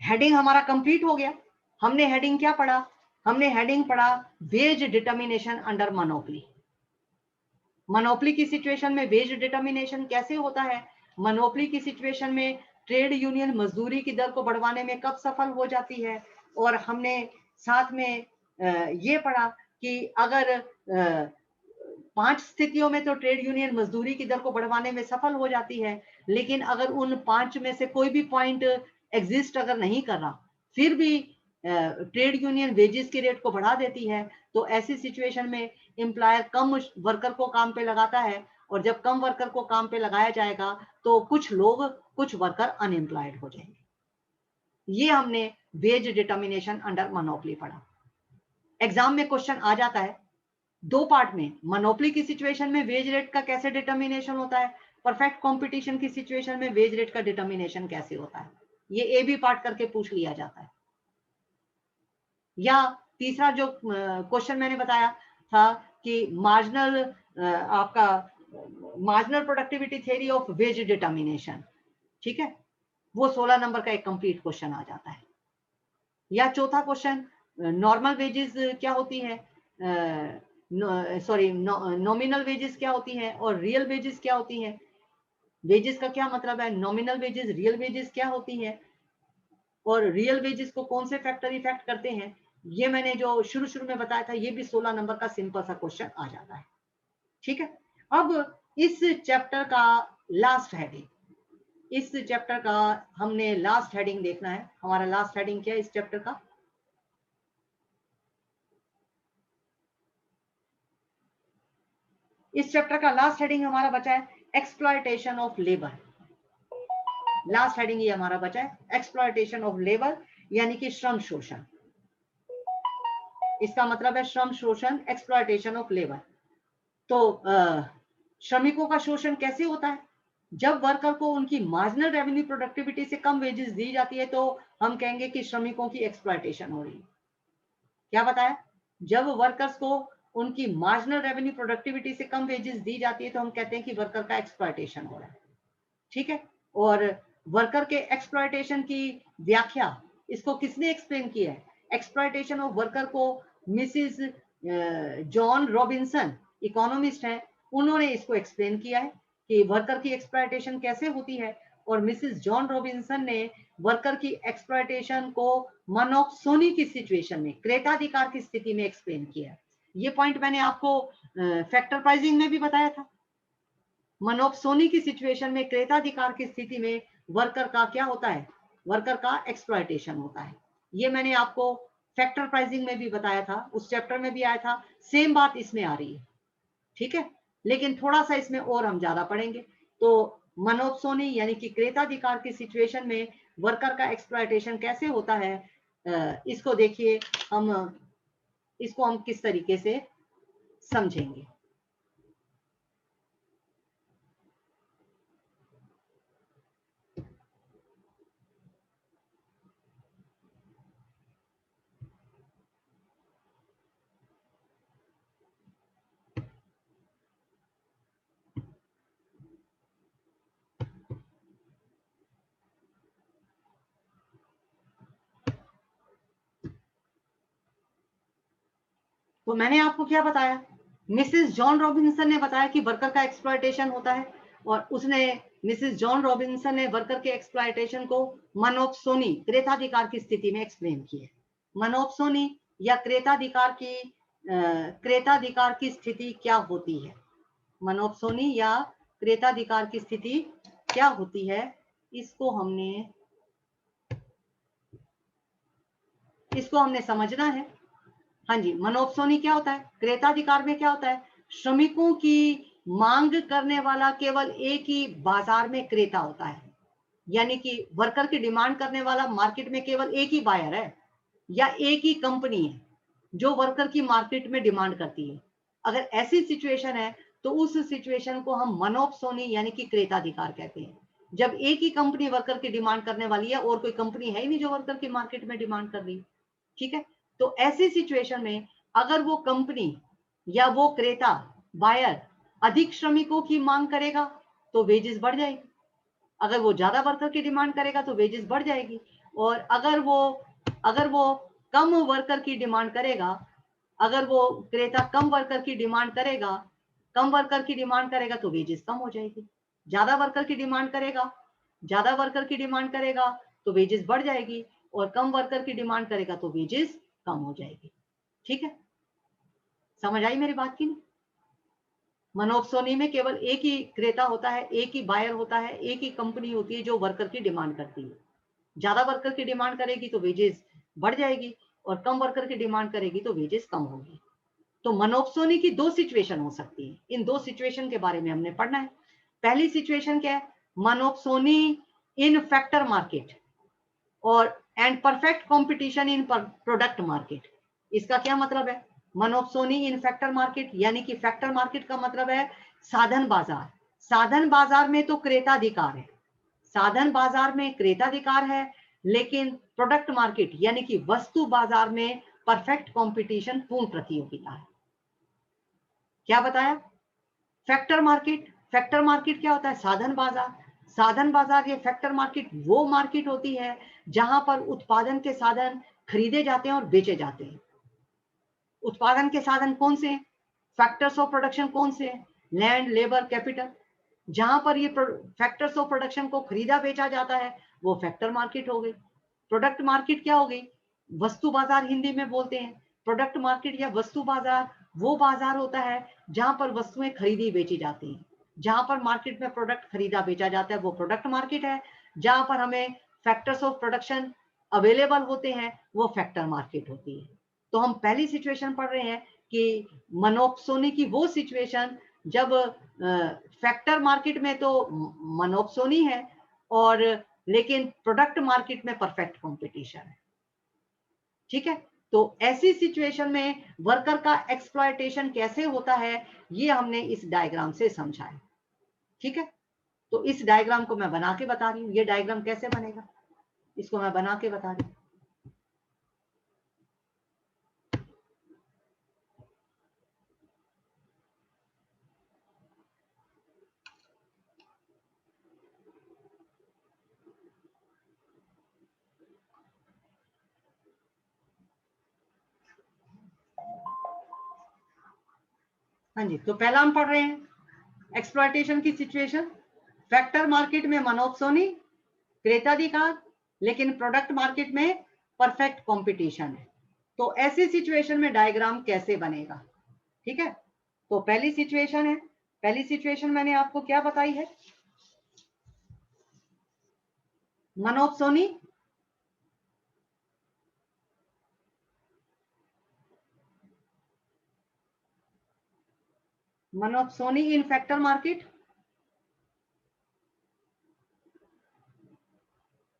हेडिंग हमारा कंप्लीट हो गया। हमने हेडिंग क्या पढ़ा, हमने हेडिंग पढ़ा wage determination under monopoly. Monopoly की सिचुएशन में वेज डिटर्मिनेशन कैसे होता है, मोनोपोली की सिचुएशन में ट्रेड यूनियन मजदूरी की दर को बढ़वाने में कब सफल हो जाती है, और हमने साथ में ये पढ़ा कि अगर 5 स्थितियों में तो ट्रेड यूनियन मजदूरी की दर को बढ़वाने में सफल हो जाती है, लेकिन अगर उन 5 में से कोई भी पॉइंट एग्जिस्ट अगर नहीं कर रहा, फिर भी ट्रेड यूनियन वेजेस के रेट को बढ़ा देती है, तो ऐसी सिचुएशन में एम्प्लॉयर कम वर्कर को काम पे लगाता है, और जब कम वर्कर को काम पे लगाया जाएगा तो कुछ वर्कर अनएम्प्लॉयड हो जाएंगे। ये हमने वेज डिटर्मिनेशन अंडर मोनोपोली पढ़ा। एग्जाम में क्वेश्चन आ जाता है 2 पार्ट में, मोनोपोली की सिचुएशन में वेज रेट का कैसे डिटर्मिनेशन होता है, परफेक्ट कंपटीशन की सिचुएशन में वेज रेट का डिटर्मिनेशन कैसे होता है। ये ए बी पार्ट करके पूछ लिया जाता है। या तीसरा जो क्वेश्चन मैंने बताया था कि मार्जिनल आपका marginal productivity theory of wage determination, ठीक है, वो 16 नंबर का एक कंप्लीट क्वेश्चन आ जाता है। या चौथा क्वेश्चन नॉर्मल वेजेस क्या होती है, सॉरी नॉमिनल वेजेस क्या होती है और रियल वेजेस क्या होती है। वेजेस का क्या मतलब है, नॉमिनल वेजेस, रियल वेजेस क्या होती है, और रियल वेजेस को कौन से फैक्टर इफेक्ट करते हैं। ये मैंने जो शुरू में बताया था, ये भी 16 नंबर का सिंपल सा क्वेश्चन आ जाता है। ठीक है, अब इस चैप्टर का लास्ट हेडिंग, इस चैप्टर का हमने लास्ट हेडिंग देखना है। हमारा लास्ट हेडिंग क्या है इस चैप्टर का, इस चैप्टर का लास्ट हेडिंग हमारा बचा है exploitation of labour. Last heading ये हमारा बचा है एक्सप्लॉयटेशन ऑफ लेबर, यानी कि श्रम शोषण। इसका मतलब है श्रम शोषण, एक्सप्लॉयटेशन ऑफ लेबर। तो श्रमिकों का शोषण कैसे होता है, जब वर्कर को उनकी मार्जिनल रेवेन्यू प्रोडक्टिविटी से कम वेजेस दी जाती है तो हम कहेंगे कि श्रमिकों की एक्सप्लॉयटेशन हो रही है। क्या बताया, जब वर्कर्स को उनकी मार्जिनल रेवेन्यू प्रोडक्टिविटी से कम वेजेस दी जाती है तो हम कहते हैं कि वर्कर का एक्सप्लॉयटेशन हो रहा है। ठीक है, और वर्कर के एक्सप्लॉयटेशन की व्याख्या इसको किसने एक्सप्लेन किया है, एक्सप्लॉयटेशन ऑफ वर्कर को मिसिस जॉन रॉबिन्सन, इकोनॉमिस्ट हैं, उन्होंने इसको एक्सप्लेन किया है कि वर्कर की एक्सप्लॉयटेशन कैसे होती है। और मिसिस जॉन रॉबिन्सन ने वर्कर की एक्सप्लॉयटेशन को मोनोक्सोनी की सिचुएशन में, क्रेताधिकार की स्थिति में एक्सप्लेन किया है। ये पॉइंट मैंने आपको फैक्टर प्राइसिंग में भी बताया था। मोनोक्सोनी की सिचुएशन में, क्रेताधिकार की स्थिति में वर्कर का क्या होता है, वर्कर का एक्सप्लॉयटेशन होता है। ये मैंने आपको फैक्टर प्राइसिंग में भी बताया था, उस चैप्टर में भी आया था, सेम बात इसमें आ रही है। ठीक है, लेकिन थोड़ा सा इसमें और हम ज्यादा पढ़ेंगे। तो मोनोक्सोनी यानी कि क्रेताधिकार की सिचुएशन में वर्कर का एक्सप्लॉयटेशन कैसे होता है, इसको देखिए, इसको हम किस तरीके से समझेंगे। तो मैंने आपको क्या बताया, मिसेस जॉन रॉबिन्सन ने बताया कि वर्कर का एक्सप्लॉयटेशन होता है, और उसने मिसेस जॉन रॉबिन्सन ने वर्कर के एक्सप्लॉयटेशन को मनोपसोनी क्रेताधिकार की स्थिति में एक्सप्लेन किया। मनोपसोनी या क्रेताधिकार की स्थिति क्या होती है? मनोपसोनी या क्रेताधिकार की स्थिति क्या होती है, इसको हमने समझना है। हाँ जी, मनोपसोनी क्या होता है? क्रेताधिकार में क्या होता है? श्रमिकों की मांग करने वाला केवल एक ही बाजार में क्रेता होता है, यानी कि वर्कर की डिमांड करने वाला मार्केट में केवल एक ही बायर है या एक ही कंपनी है जो वर्कर की मार्केट में डिमांड करती है। अगर ऐसी सिचुएशन है तो उस सिचुएशन को हम मनोपसोनी यानी कि क्रेताधिकार कहते हैं। जब एक ही कंपनी वर्कर की डिमांड करने वाली है और कोई कंपनी है ही नहीं जो वर्कर की मार्केट में डिमांड कर रही है, ठीक है, तो ऐसी सिचुएशन में अगर वो कंपनी या वो क्रेता बायर अधिक श्रमिकों की मांग करेगा तो वेजेस बढ़ जाएगी। अगर वो ज्यादा वर्कर की डिमांड करेगा तो वेजेस बढ़ जाएगी। और अगर वो कम वर्कर की डिमांड करेगा, अगर वो क्रेता कम वर्कर की डिमांड करेगा तो वेजेस कम हो जाएगी। ज्यादा वर्कर की डिमांड करेगा तो वेजेस बढ़ जाएगी, और कम वर्कर की डिमांड करेगा तो वेजेस कम हो जाएगी। ठीक है, समझ आई मेरी बात की नहीं? मनोपसोनी में केवल एक ही क्रेता होता है, एक ही बायर होता है, एक ही कंपनी होती है जो वर्कर की डिमांड करती है। ज्यादा वर्कर की डिमांड करेगी तो वेजेस बढ़ जाएगी, और कम वर्कर की डिमांड करेगी तो वेजेस कम होगी। तो मनोपसोनी की दो सिचुएशन हो सकती है। इन दो सिचुएशन के बारे में हमने पढ़ना है। पहली सिचुएशन क्या है? मनोपसोनी इन फैक्टर मार्केट और and perfect competition in product market. इसका क्या मतलब है? मनोपसोनी इन फैक्टर मार्केट यानी कि फैक्टर मार्केट का मतलब है साधन बाजार। साधन बाजार में तो क्रेताधिकार है, साधन बाजार में क्रेताधिकार है, लेकिन प्रोडक्ट मार्केट यानी कि वस्तु बाजार में परफेक्ट कंपटीशन, पूर्ण प्रतियोगिता है। क्या बताया? फैक्टर मार्केट क्या होता है? साधन बाजार। साधन बाजार या फैक्टर मार्केट वो मार्केट होती है जहां पर उत्पादन के साधन खरीदे जाते हैं और बेचे जाते हैं। उत्पादन के साधन कौन से हैं? फैक्टर्स ऑफ प्रोडक्शन कौन से हैं? Land, labour, capital. जहां पर ये फैक्टर्स ऑफ प्रोडक्शन को खरीदा बेचा जाता है वो फैक्टर मार्केट हो गई। प्रोडक्ट मार्केट क्या हो गई? वस्तु बाजार हिंदी में बोलते हैं। प्रोडक्ट मार्केट या वस्तु बाजार वो बाजार होता है जहां पर वस्तुएं खरीदी बेची जाती हैं। जहां पर मार्केट में प्रोडक्ट खरीदा बेचा जाता है वो प्रोडक्ट मार्केट है। जहां पर हमें फैक्टर्स ऑफ प्रोडक्शन अवेलेबल होते हैं वो फैक्टर मार्केट होती है। तो हम पहली सिचुएशन पढ़ रहे हैं कि मनोपसोनी की वो सिचुएशन जब फैक्टर मार्केट में तो मनोपसोनी है, और लेकिन प्रोडक्ट मार्केट में परफेक्ट कंपटीशन है। ठीक है, तो ऐसी सिचुएशन में वर्कर का एक्सप्लॉयटेशन कैसे होता है ये हमने इस डायग्राम से समझा है। ठीक है, तो इस डायग्राम को मैं बना के बता रही हूँ। ये डायग्राम कैसे बनेगा इसको मैं बना के बता रही हूँ। हाँ जी, तो पहला हम पढ़ रहे हैं एक्सप्लॉयटेशन की सिचुएशन। फैक्टर मार्केट में मनोपसोनी, क्रेताधिकार, लेकिन प्रोडक्ट मार्केट में परफेक्ट कंपटीशन है। तो ऐसी सिचुएशन में डायग्राम कैसे बनेगा? ठीक है, तो पहली सिचुएशन मैंने आपको क्या बताई है? मनोपसोनी इन फैक्टर मार्केट,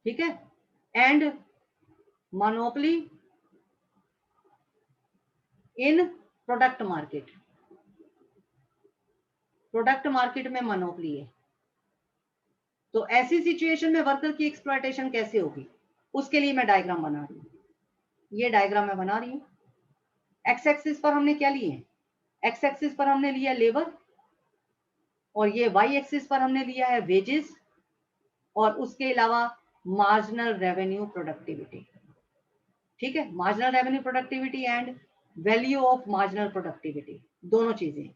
ठीक है, and monopoly in product market में मोनोपोली है। तो ऐसी सिचुएशन में वर्कर की एक्सप्लॉयटेशन कैसे होगी उसके लिए मैं डायग्राम बना रही हूँ। ये डायग्राम मैं बना रही हूँ। एक्स एक्सिस पर हमने क्या लिए? एक्स एक्सिस पर हमने लिया लेबर, और ये वाई एक्सिस पर हमने लिया है वेजेस, और उसके अलावा मार्जिनल रेवेन्यू प्रोडक्टिविटी। ठीक है, marginal revenue productivity and value of marginal productivity, दोनों चीजें।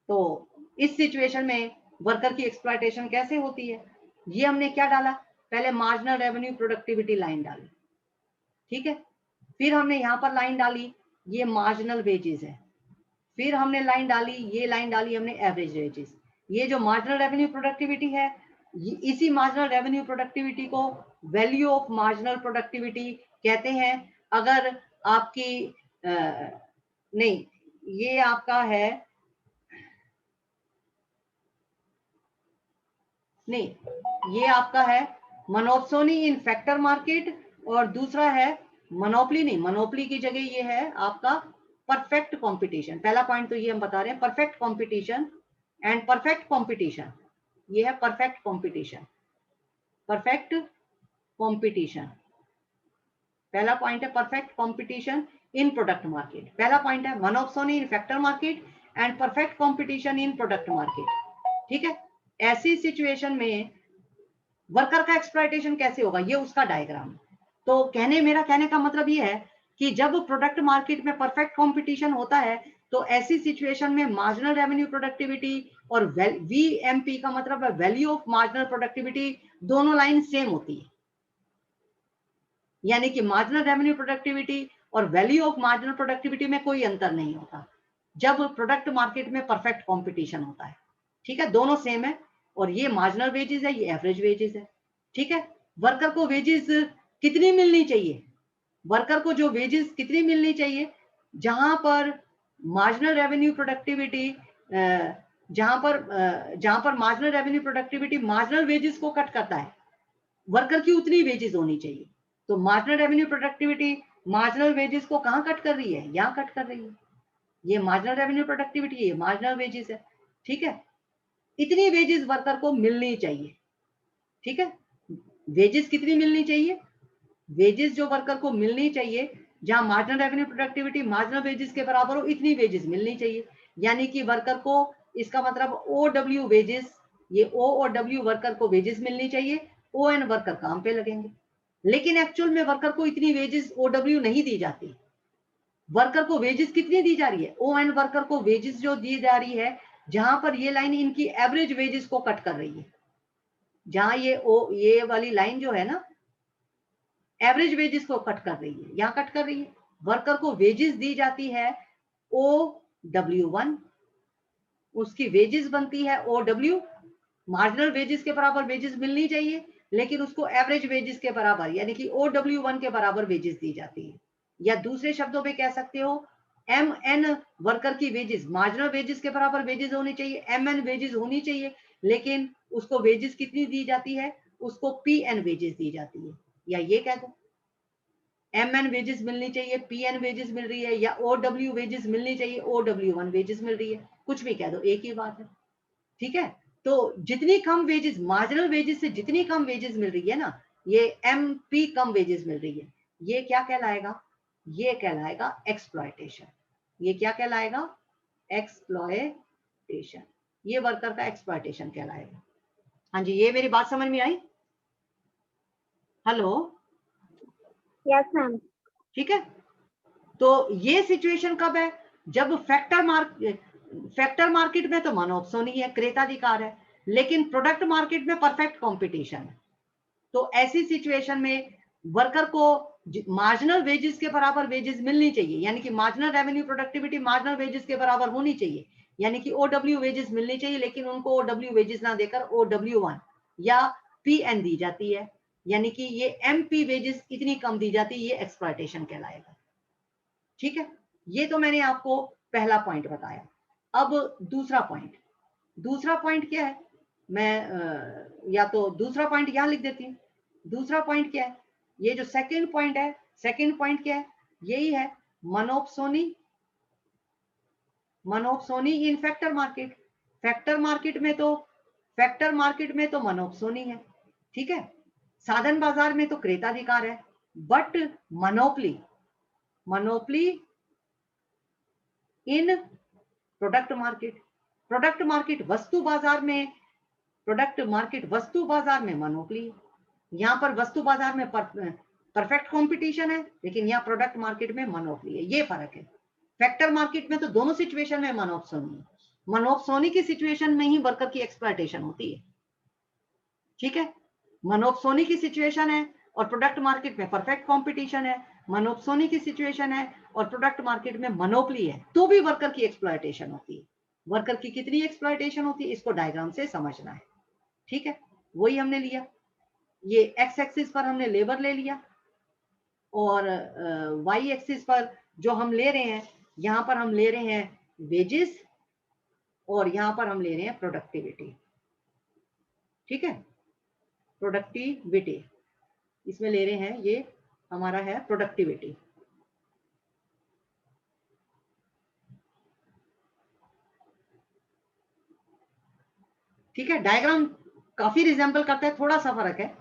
तो इस सिचुएशन में वर्कर की एक्सप्लॉयटेशन कैसे होती है। ये हमने क्या डाला, पहले मार्जिनल रेवेन्यू प्रोडक्टिविटी लाइन डाली, ठीक है। फिर हमने यहाँ पर लाइन डाली, ये मार्जिनल वेजेस है। फिर हमने लाइन डाली, ये लाइन डाली हमने एवरेज वेजेस। ये जो मार्जिनल रेवेन्यू प्रोडक्टिविटी है, इसी मार्जिनल रेवेन्यू प्रोडक्टिविटी को वैल्यू ऑफ मार्जिनल प्रोडक्टिविटी कहते हैं। अगर आपकी नहीं, ये आपका है, नहीं, ये आपका है मोनोप्सोनी इन फैक्टर मार्केट, और दूसरा है मोनोपली। नहीं, मोनोपली की जगह ये है आपका परफेक्ट कंपटीशन। पहला पॉइंट तो ये हम बता रहे हैं, perfect competition and perfect competition. ये है परफेक्ट कंपटीशन, परफेक्ट कंपटीशन। पहला पॉइंट है perfect competition in product market. पहला पॉइंट है monopsony in factor market and perfect competition in product market, ठीक है। ऐसी सिचुएशन में वर्कर का एक्सप्लॉयटेशन कैसे होगा, ये उसका डायग्राम। तो मेरा कहने का मतलब ये है कि जब प्रोडक्ट मार्केट में परफेक्ट कंपटीशन होता है तो ऐसी सिचुएशन में मार्जिनल रेवेन्यू प्रोडक्टिविटी और वीएमपी का मतलब है वैल्यू ऑफ मार्जिनल प्रोडक्टिविटी, दोनों लाइन सेम होती है। यानी कि मार्जिनल रेवेन्यू प्रोडक्टिविटी और वैल्यू ऑफ मार्जिनल प्रोडक्टिविटी में कोई अंतर नहीं होता जब प्रोडक्ट मार्केट में परफेक्ट कंपटीशन होता है, ठीक है। दोनों सेम है, और ये मार्जिनल वेजेस है, ये एवरेज वेजेस है, ठीक है। वर्कर को वेजेस कितनी मिलनी चाहिए, वर्कर को जो वेजेस कितनी मिलनी चाहिए, जहां पर मार्जिनल रेवेन्यू प्रोडक्टिविटी जहां पर marginal revenue productivity marginal wages को कट करता है, वर्कर की उतनी वेजेस होनी चाहिए। तो marginal revenue productivity marginal wages को कहां कट कर रही है, यहां कट कर रही है। ये मार्जिनल रेवेन्यू प्रोडक्टिविटी, ये मार्जिनल वेजेस है, ठीक है। इतनी वेजेस वर्कर को मिलनी चाहिए, ठीक है। वेजेस कितनी मिलनी चाहिए, वेजेस जो वर्कर को मिलनी चाहिए, जहां marginal revenue productivity marginal wages के बराबर हो, इतनी वेजेस मिलनी चाहिए। यानी कि वर्कर को, इसका मतलब OW वेजेस, ये O और W वर्कर को वेजेस मिलनी चाहिए, ON वर्कर काम पे लगेंगे। लेकिन एक्चुअल में वर्कर को इतनी वेजेस OW नहीं दी जाती। वर्कर को वेजेस कितनी दी जा रही है, ON वर्कर को वेजेस जो दी जा रही है, जहां पर ये लाइन इनकी एवरेज वेजेस को कट कर रही है, जहां ये वाली लाइन जो है ना एवरेज वेजेस को कट कर रही है, यहां कट कर रही है। वर्कर को वेजेस दी जाती है OW1, उसकी वेजेस बनती है OW, मार्जिनल वेजेस के बराबर वेजेस मिलनी चाहिए, लेकिन उसको एवरेज वेजेस के बराबर यानी कि OW1 के बराबर वेजेस दी जाती है। या दूसरे शब्दों में कह सकते हो MN वर्कर की वेजेस मार्जिनल वेजेस के बराबर वेजेस होनी चाहिए, MN वेजेस होनी चाहिए, लेकिन उसको वेजेस कितनी दी जाती है, उसको PN वेजेस दी जाती है। या ये कह दो MN वेजेस मिलनी चाहिए, PN वेजेस मिल रही है, या OW वेजेस मिलनी चाहिए, OW1 वेजेस मिल रही है, कुछ भी कह दो, एक ही बात है, ठीक है। तो जितनी कम वेजेस, मार्जिनल वेजेस से जितनी कम वेजेस मिल रही है ना, ये MP कम वेजेस मिल रही है, ये क्या कहलाएगा, ये कहलाएगा एक्सप्लॉयटेशन। ये क्या कहलाएगा, एक्सप्लॉयटेशन। ये वर्कर का एक्सप्लॉयटेशन कहलाएगा। हाँ जी, ये मेरी बात समझ में आई, हेलो, यस मैम। ठीक है। तो ये सिचुएशन कब है, जब फैक्टर मार्केट में तो मोनोप्सोनी है, क्रेताधिकार है, लेकिन प्रोडक्ट मार्केट में परफेक्ट कंपटीशन है। तो ऐसी सिचुएशन में वर्कर को मार्जिनल वेजेस के बराबर वेजेस मिलनी चाहिए, यानी कि marginal revenue productivity marginal wages के बराबर होनी चाहिए, यानी कि OW वेजेस मिलनी चाहिए, लेकिन उनको OW वेजेस ना देकर OW1 या PN दी जाती है, यानी कि ये MP वेजेस इतनी कम दी जाती है, ये एक्सप्लॉयटेशन कहलाएगा, ठीक है। ये तो मैंने आपको पहला पॉइंट बताया। अब दूसरा पॉइंट क्या है, मैं या तो दूसरा पॉइंट यहां लिख देती हूँ। दूसरा पॉइंट क्या है, ये जो सेकंड पॉइंट है, सेकंड पॉइंट क्या है, यही है monopsony in factor market. Factor market में तो मोनोप्सोनी है, ठीक है। साधन बाजार में तो क्रेताधिकार है, but monopoly in product market वस्तु बाजार में मोनोपली। यहां पर वस्तु बाजार में परफेक्ट कंपटीशन है, लेकिन यहाँ प्रोडक्ट मार्केट में मोनोपली है, ये फर्क है। फैक्टर मार्केट में तो दोनों सिचुएशन में मोनोप्सोनी है, मनोपसोनी की सिचुएशन में ही वर्कर की एक्सप्लॉयटेशन होती है, ठीक है। मनोपसोनी की सिचुएशन है और प्रोडक्ट मार्केट में परफेक्ट कंपटीशन है, मनोपसोनी की सिचुएशन है और प्रोडक्ट मार्केट में मोनोपोली है, तो भी वर्कर की एक्सप्लॉयटेशन होती है। वर्कर की कितनी एक्सप्लॉयटेशन होती है, इसको डायग्राम से समझना है, ठीक है। वही हमने लिया, ये एक्स एक्सिस पर हमने लेबर ले लिया और वाई एक्सिस पर जो हम ले रहे हैं, यहां पर हम ले रहे हैं वेजेस और यहां पर हम ले रहे हैं प्रोडक्टिविटी, ठीक है। प्रोडक्टिविटी इसमें ले रहे हैं, ये हमारा है प्रोडक्टिविटी, ठीक है। डायग्राम काफी रिजेंबल करता है, थोड़ा सा फर्क है।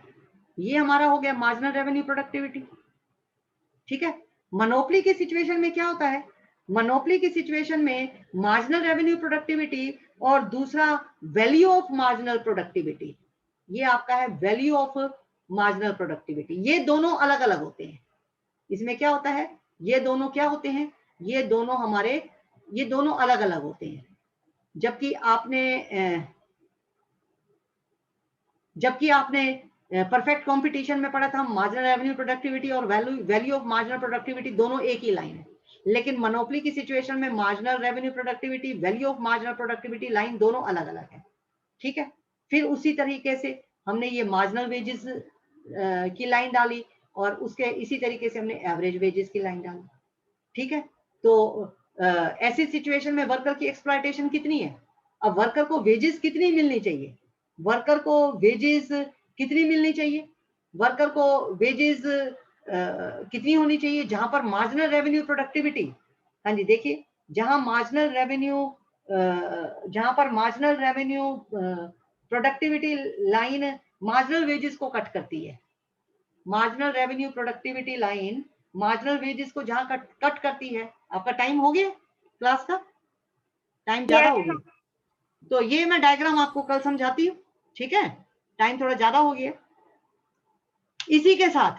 ये हमारा हो गया मार्जिनल रेवेन्यू प्रोडक्टिविटी, ठीक है। मोनोपोली की सिचुएशन में क्या होता है, मोनोपोली की सिचुएशन में मार्जिनल रेवेन्यू प्रोडक्टिविटी और दूसरा वैल्यू ऑफ मार्जिनल प्रोडक्टिविटी, ये आपका है वैल्यू ऑफ मार्जिनल प्रोडक्टिविटी, ये दोनों अलग अलग होते हैं। इसमें क्या होता है, ये दोनों क्या होते हैं, ये दोनों हमारे, ये दोनों अलग अलग होते हैं। जबकि आपने परफेक्ट कंपटीशन में पढ़ा था मार्जिनल रेवेन्यू प्रोडक्टिविटी और वैल्यू ऑफ मार्जिनल प्रोडक्टिविटी दोनों एक ही लाइन है, लेकिन मोनोपोली की सिचुएशन में marginal revenue productivity, value of marginal productivity line दोनों अलग अलग है, ठीक है। फिर उसी तरीके से हमने ये मार्जिनल वेजेस की लाइन डाली और उसके इसी तरीके से हमने एवरेज वेजेस की लाइन डाली, ठीक है। तो ऐसी सिचुएशन में वर्कर की एक्सप्लॉयटेशन कितनी है, अब वर्कर को वेजेस कितनी मिलनी चाहिए, वर्कर को वेजेस कितनी मिलनी चाहिए, वर्कर को वेजेस कितनी होनी चाहिए, जहां पर मार्जिनल रेवेन्यू प्रोडक्टिविटी, हाँ जी देखिए, जहां पर marginal revenue productivity line marginal wages को कट करती है, marginal revenue productivity line marginal wages को जहां कट करती है। आपका टाइम हो गया, क्लास का टाइम ज्यादा हो गया, तो ये मैं डायग्राम आपको कल समझाती हूँ, ठीक है। टाइम थोड़ा ज्यादा हो गया। इसी के साथ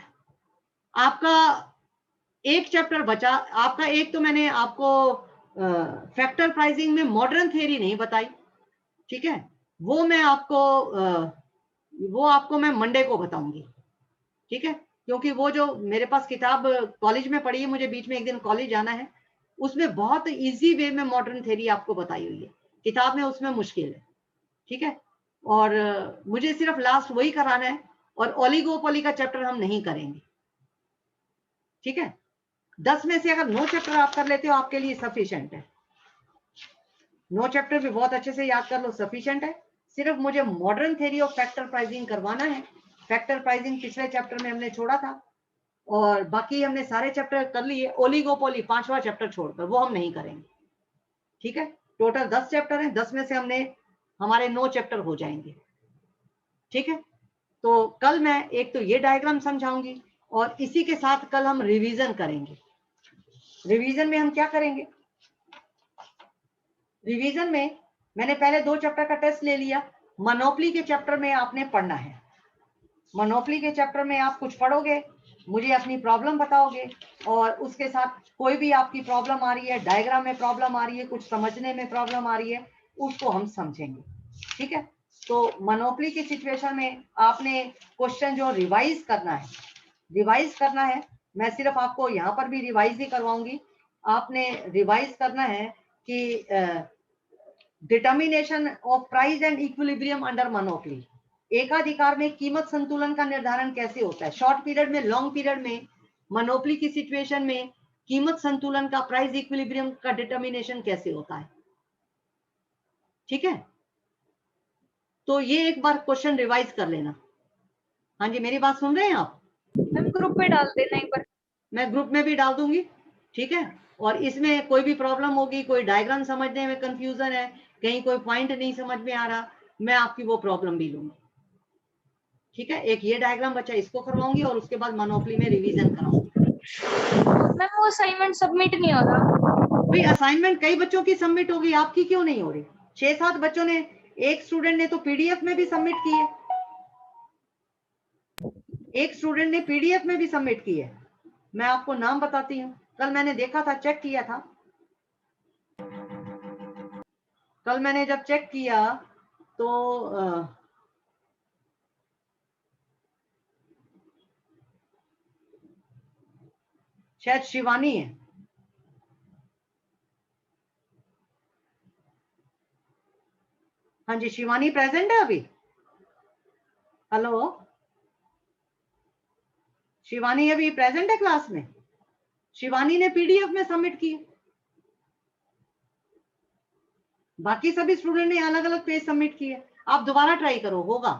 आपका एक चैप्टर बचा, आपका एक तो मैंने आपको फैक्टर प्राइसिंग में मॉडर्न थ्योरी नहीं बताई, ठीक है। वो आपको मैं मंडे को बताऊंगी, ठीक है। क्योंकि वो जो मेरे पास किताब कॉलेज में पढ़ी है, मुझे बीच में एक दिन कॉलेज जाना है, उसमें बहुत इजी वे में मॉडर्न थ्योरी आपको बताई हुई है, किताब में उसमें मुश्किल है, ठीक है। और मुझे सिर्फ लास्ट वही कराना है और ओलिगोपोली का चैप्टर हम नहीं करेंगे, ठीक है। 10 में से अगर 9 चैप्टर आप कर लेते हो आपके लिए सफिशिएंट है, 9 चैप्टर भी बहुत अच्छे से याद कर लो, सफिशिएंट है। सिर्फ मुझे modern theory of factor pricing करवाना है। फैक्टर प्राइसिंग पिछले चैप्टर में हमने छोड़ा था और बाकी हमने सारे चैप्टर कर लिए, ओलिगोपोली 5वां चैप्टर छोड़कर वो हम नहीं करेंगे, ठीक है। टोटल 10 चैप्टर हैं, 10 में से हमारे 9 चैप्टर हो जाएंगे, ठीक है। तो कल मैं एक तो ये डायग्राम समझाऊंगी और इसी के साथ कल हम रिवीजन करेंगे। रिवीजन में हम क्या करेंगे, रिवीजन में मैंने पहले 2 चैप्टर का टेस्ट ले लिया। मोनोपोली के चैप्टर में आपने पढ़ना है, मोनोपोली के चैप्टर में आप कुछ पढ़ोगे, मुझे अपनी प्रॉब्लम बताओगे और उसके साथ कोई भी आपकी प्रॉब्लम आ रही है, डायग्राम में प्रॉब्लम आ रही है, कुछ समझने में प्रॉब्लम आ रही है, उसको हम समझेंगे, ठीक है। तो मोनोपोली की सिचुएशन में आपने क्वेश्चन जो रिवाइज करना है, मैं सिर्फ आपको यहाँ पर भी रिवाइज ही करवाऊंगी। आपने रिवाइज करना है कि determination of price and equilibrium under monopoly, एकाधिकार में कीमत संतुलन का निर्धारण कैसे होता है, शॉर्ट पीरियड में, लॉन्ग पीरियड में, मोनोपोली की सिचुएशन में कीमत संतुलन का, प्राइस इक्विलिब्रियम का डिटर्मिनेशन कैसे होता है, ठीक है। तो ये एक बार क्वेश्चन रिवाइज कर लेना। हाँ जी, मेरी बात सुन रहे हैं आप? मैम ग्रुप में डाल देना एक बार। मैं ग्रुप में भी डाल दूंगी, ठीक है। और इसमें कोई भी प्रॉब्लम होगी, कोई डायग्राम समझने में कंफ्यूजन है, कहीं कोई पॉइंट नहीं समझ में आ रहा, मैं आपकी वो प्रॉब्लम भी लूंगी, ठीक है। एक ये डायग्राम बचा, इसको करवाऊंगी और उसके बाद मोनोपोली में रिवीजन कराऊंगी। मैम वो असाइनमेंट सबमिट नहीं हो रहा। भाई असाइनमेंट कई बच्चों की सबमिट होगी, आपकी क्यों नहीं हो रही? 6-7 बच्चों ने, एक स्टूडेंट ने तो पीडीएफ में भी सबमिट की है, एक स्टूडेंट ने पीडीएफ में भी सबमिट की है। मैं आपको नाम बताती हूँ, कल मैंने देखा था, चेक किया था। कल मैंने जब चेक किया तो शायद शिवानी है। हाँ जी, शिवानी प्रेजेंट है अभी? हेलो, शिवानी अभी प्रेजेंट है क्लास में? शिवानी ने पीडीएफ में सबमिट की, बाकी सभी स्टूडेंट ने अलग अलग पेज सबमिट किए। आप दोबारा ट्राई करो, होगा।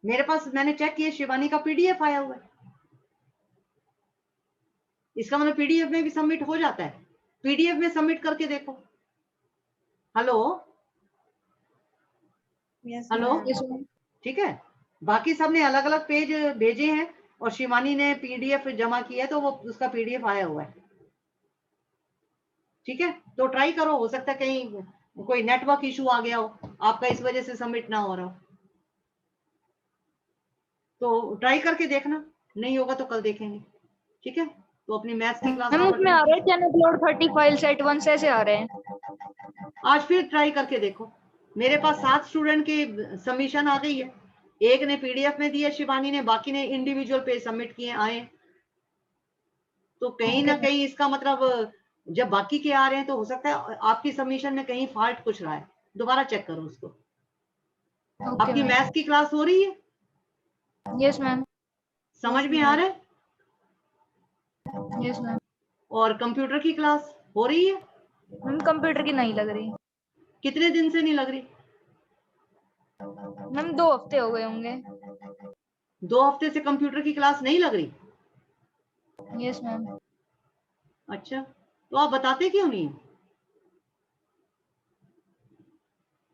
मेरे पास, मैंने चेक किया, शिवानी का पीडीएफ आया हुआ है। इसका मतलब पीडीएफ में भी सबमिट हो जाता है। पीडीएफ में सबमिट करके देखो। हेलो, हेलो, ठीक है। बाकी सबने अलग अलग पेज भेजे हैं और शिवानी ने पीडीएफ जमा किया है, तो वो उसका पीडीएफ आया हुआ है। ठीक है, तो ट्राई करो, हो सकता है कहीं कोई नेटवर्क इशू आ गया हो, आपका इस वजह से सबमिट ना हो रहा हो। तो ट्राई करके देखना, नहीं होगा तो कल देखेंगे। ठीक है, तो अपनी मैथ्स की क्लास मैम आप उसमें आ रहा है can upload 30 files at once ऐसे आ रहे हैं। आज फिर ट्राई करके देखो। मेरे पास 7 स्टूडेंट की सबमिशन आ गई है। एक ने पीडीएफ में दिया शिवानी ने, बाकी ने इंडिविजुअल पेज सबमिट किए आए। तो कहीं ना कहीं इसका मतलब जब बाकी के आ रहे हैं तो हो सकता है आपकी सबमिशन में कहीं फॉल्ट कुछ रहा है। दोबारा चेक करो उसको। आपकी मैथ्स की क्लास हो रही है? Yes ma'am. समझ में आ रहा है? Yes ma'am. और कंप्यूटर की क्लास हो रही है? मैम कंप्यूटर की नहीं लग रही। कितने दिन से नहीं लग रही? मैम 2 हफ्ते हो गए होंगे। 2 हफ्ते से कंप्यूटर की क्लास नहीं लग रही? Yes ma'am. अच्छा, तो आप बताते क्यों नहीं?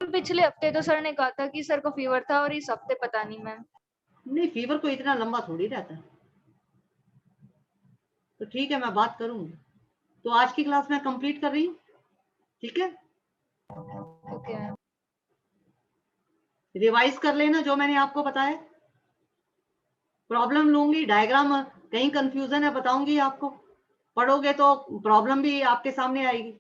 पिछले हफ्ते तो सर ने कहा था कि सर को फीवर था, और इस हफ्ते पता नहीं मैम। नहीं, फीवर को इतना लंबा थोड़ी रहता है। तो ठीक है, मैं बात करूंगी। तो आज की क्लास मैं कंप्लीट कर रही हूँ। ठीक है, ओके मैम। रिवाइज कर लेना जो मैंने आपको बताया। प्रॉब्लम लूंगी, डायग्राम कहीं कंफ्यूजन है बताऊंगी आपको, पढ़ोगे तो प्रॉब्लम भी आपके सामने आएगी।